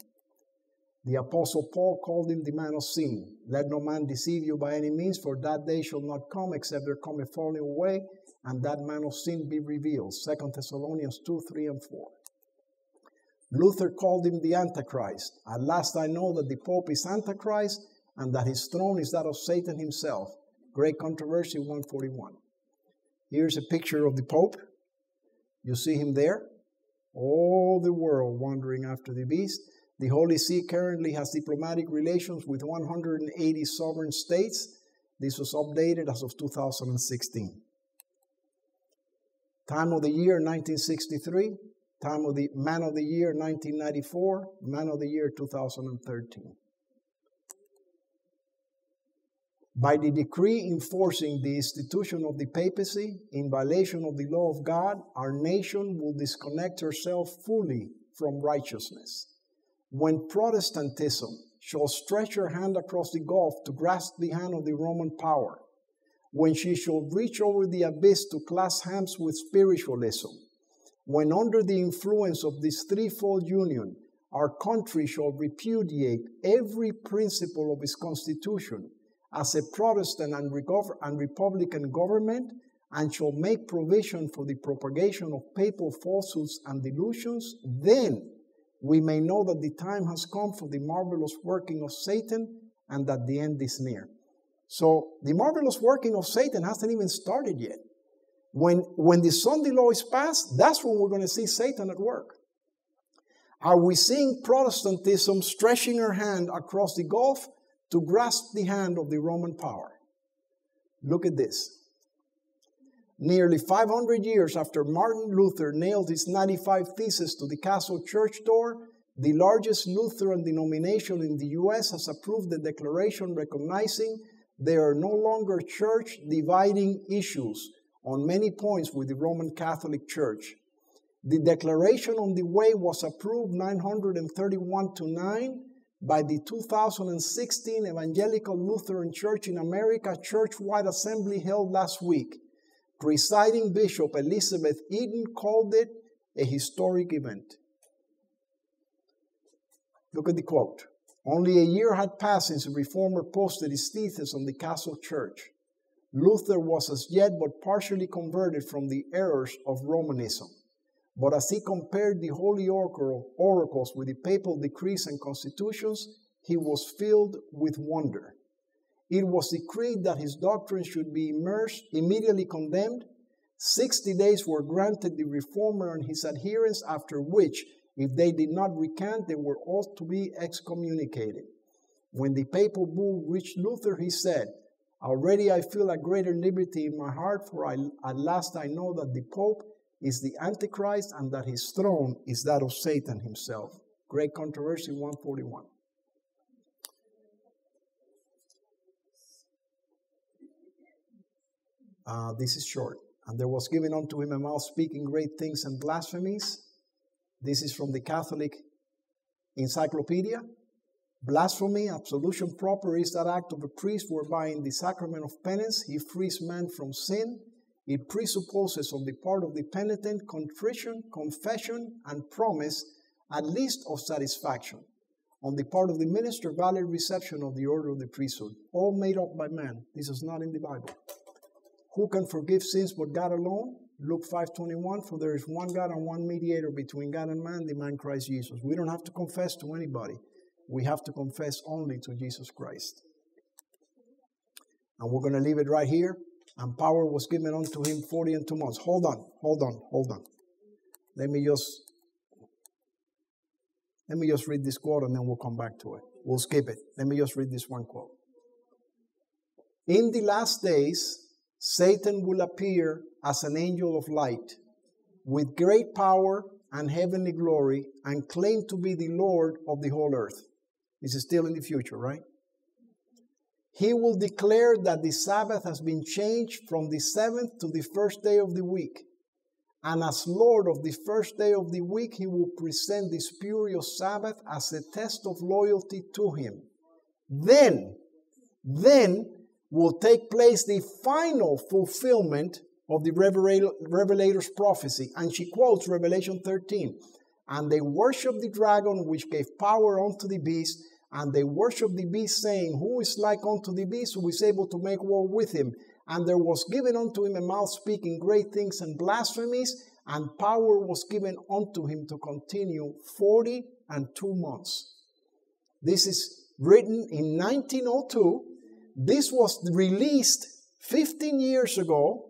The Apostle Paul called him the man of sin. Let no man deceive you by any means, for that day shall not come, except there come a falling away, and that man of sin be revealed. 2 Thessalonians 2, 3, and 4. Luther called him the Antichrist. At last I know that the Pope is Antichrist, and that his throne is that of Satan himself. Great Controversy 141. Here's a picture of the Pope. You see him there. All the world wandering after the beast. The Holy See currently has diplomatic relations with 180 sovereign states. This was updated as of 2016. Time of the year 1963. Time of the Man of the Year 1994. Man of the Year 2013. By the decree enforcing the institution of the papacy in violation of the law of God, our nation will disconnect herself fully from righteousness. When Protestantism shall stretch her hand across the gulf to grasp the hand of the Roman power, when she shall reach over the abyss to clasp hands with spiritualism, when under the influence of this threefold union, our country shall repudiate every principle of its constitution as a Protestant and Republican government, and shall make provision for the propagation of papal falsehoods and delusions, then we may know that the time has come for the marvelous working of Satan and that the end is near. So the marvelous working of Satan hasn't even started yet. When the Sunday law is passed, that's when we're going to see Satan at work. Are we seeing Protestantism stretching her hand across the gulf to grasp the hand of the Roman power? Look at this. Nearly 500 years after Martin Luther nailed his 95 Theses to the castle church door, the largest Lutheran denomination in the U.S. has approved the declaration recognizing there are no longer church dividing issues on many points with the Roman Catholic Church. The declaration on the way was approved 931-9 by the 2016 Evangelical Lutheran Church in America church-wide assembly held last week. Presiding Bishop Elizabeth Eden called it a historic event. Look at the quote. Only a year had passed since the reformer posted his thesis on the castle church. Luther was as yet but partially converted from the errors of Romanism. But as he compared the holy oracles with the papal decrees and constitutions, he was filled with wonder. It was decreed that his doctrine should be immediately condemned. 60 days were granted the reformer and his adherents, after which, if they did not recant, they were all to be excommunicated. When the papal bull reached Luther, he said, "Already I feel a greater liberty in my heart, for at last I know that the Pope is the Antichrist and that his throne is that of Satan himself." Great Controversy 141. This is short. And there was given unto him a mouth speaking great things and blasphemies. This is from the Catholic encyclopedia. Blasphemy, absolution proper, is that act of a priest whereby in the sacrament of penance he frees man from sin. It presupposes on the part of the penitent contrition, confession, and promise, at least of satisfaction. On the part of the minister, valid reception of the order of the priesthood. All made up by man. This is not in the Bible. Who can forgive sins but God alone? Luke 5:21, for there is one God and one mediator between God and man, the man Christ Jesus. We don't have to confess to anybody. We have to confess only to Jesus Christ. And we're going to leave it right here. And power was given unto him 40 and 2 months. Hold on. Let me just read this quote and then we'll come back to it. We'll skip it. Let me just read this one quote. In the last days, Satan will appear as an angel of light with great power and heavenly glory and claim to be the Lord of the whole earth. This is still in the future, right? He will declare that the Sabbath has been changed from the seventh to the first day of the week. And as Lord of the first day of the week, he will present the spurious Sabbath as a test of loyalty to him. Then will take place the final fulfillment of the Revelator's prophecy. And she quotes Revelation 13. And they worship the dragon which gave power unto the beast. And they worship the beast, saying, who is like unto the beast, who is able to make war with him? And there was given unto him a mouth speaking great things and blasphemies, and power was given unto him to continue 40 and 2 months. This is written in 1902. This was released 15 years ago,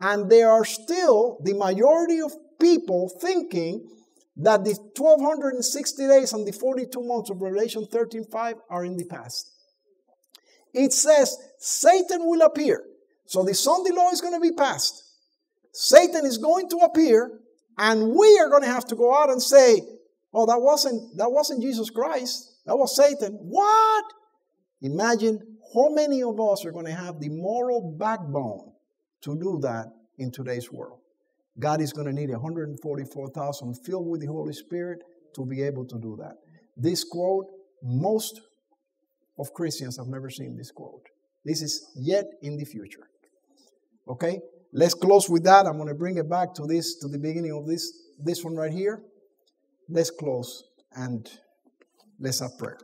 and there are still the majority of people thinking that the 1260 days and the 42 months of Revelation 13:5 are in the past. It says Satan will appear. So the Sunday law is going to be passed. Satan is going to appear, and we are going to have to go out and say, oh, that wasn't Jesus Christ. That was Satan. What? Imagine how many of us are going to have the moral backbone to do that in today's world. God is going to need 144,000 filled with the Holy Spirit to be able to do that. This quote, most of Christians have never seen this quote. This is yet in the future. Okay? Let's close with that. I'm going to bring it back to the beginning of this one right here. Let's close and let's have prayer.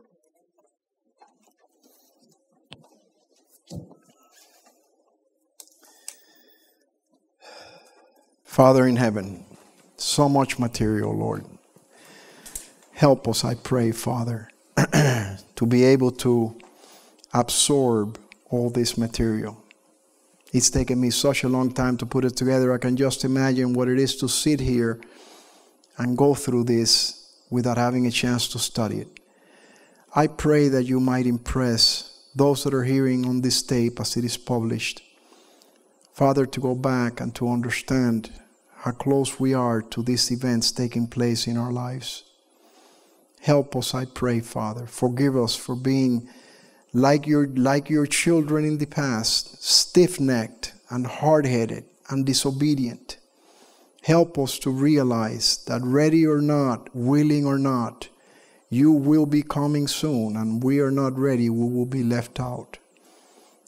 Father in heaven, so much material, Lord. Help us, I pray, Father, to be able to absorb all this material. It's taken me such a long time to put it together. I can just imagine what it is to sit here and go through this without having a chance to study it. I pray that you might impress those that are hearing on this tape as it is published, Father, to go back and to understand how close we are to these events taking place in our lives. Help us, I pray, Father. Forgive us for being like your children in the past, stiff-necked and hard-headed and disobedient. Help us to realize that ready or not, willing or not, you will be coming soon, and we are not ready, we will be left out.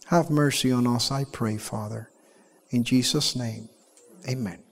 Have mercy on us, I pray, Father. In Jesus' name, amen.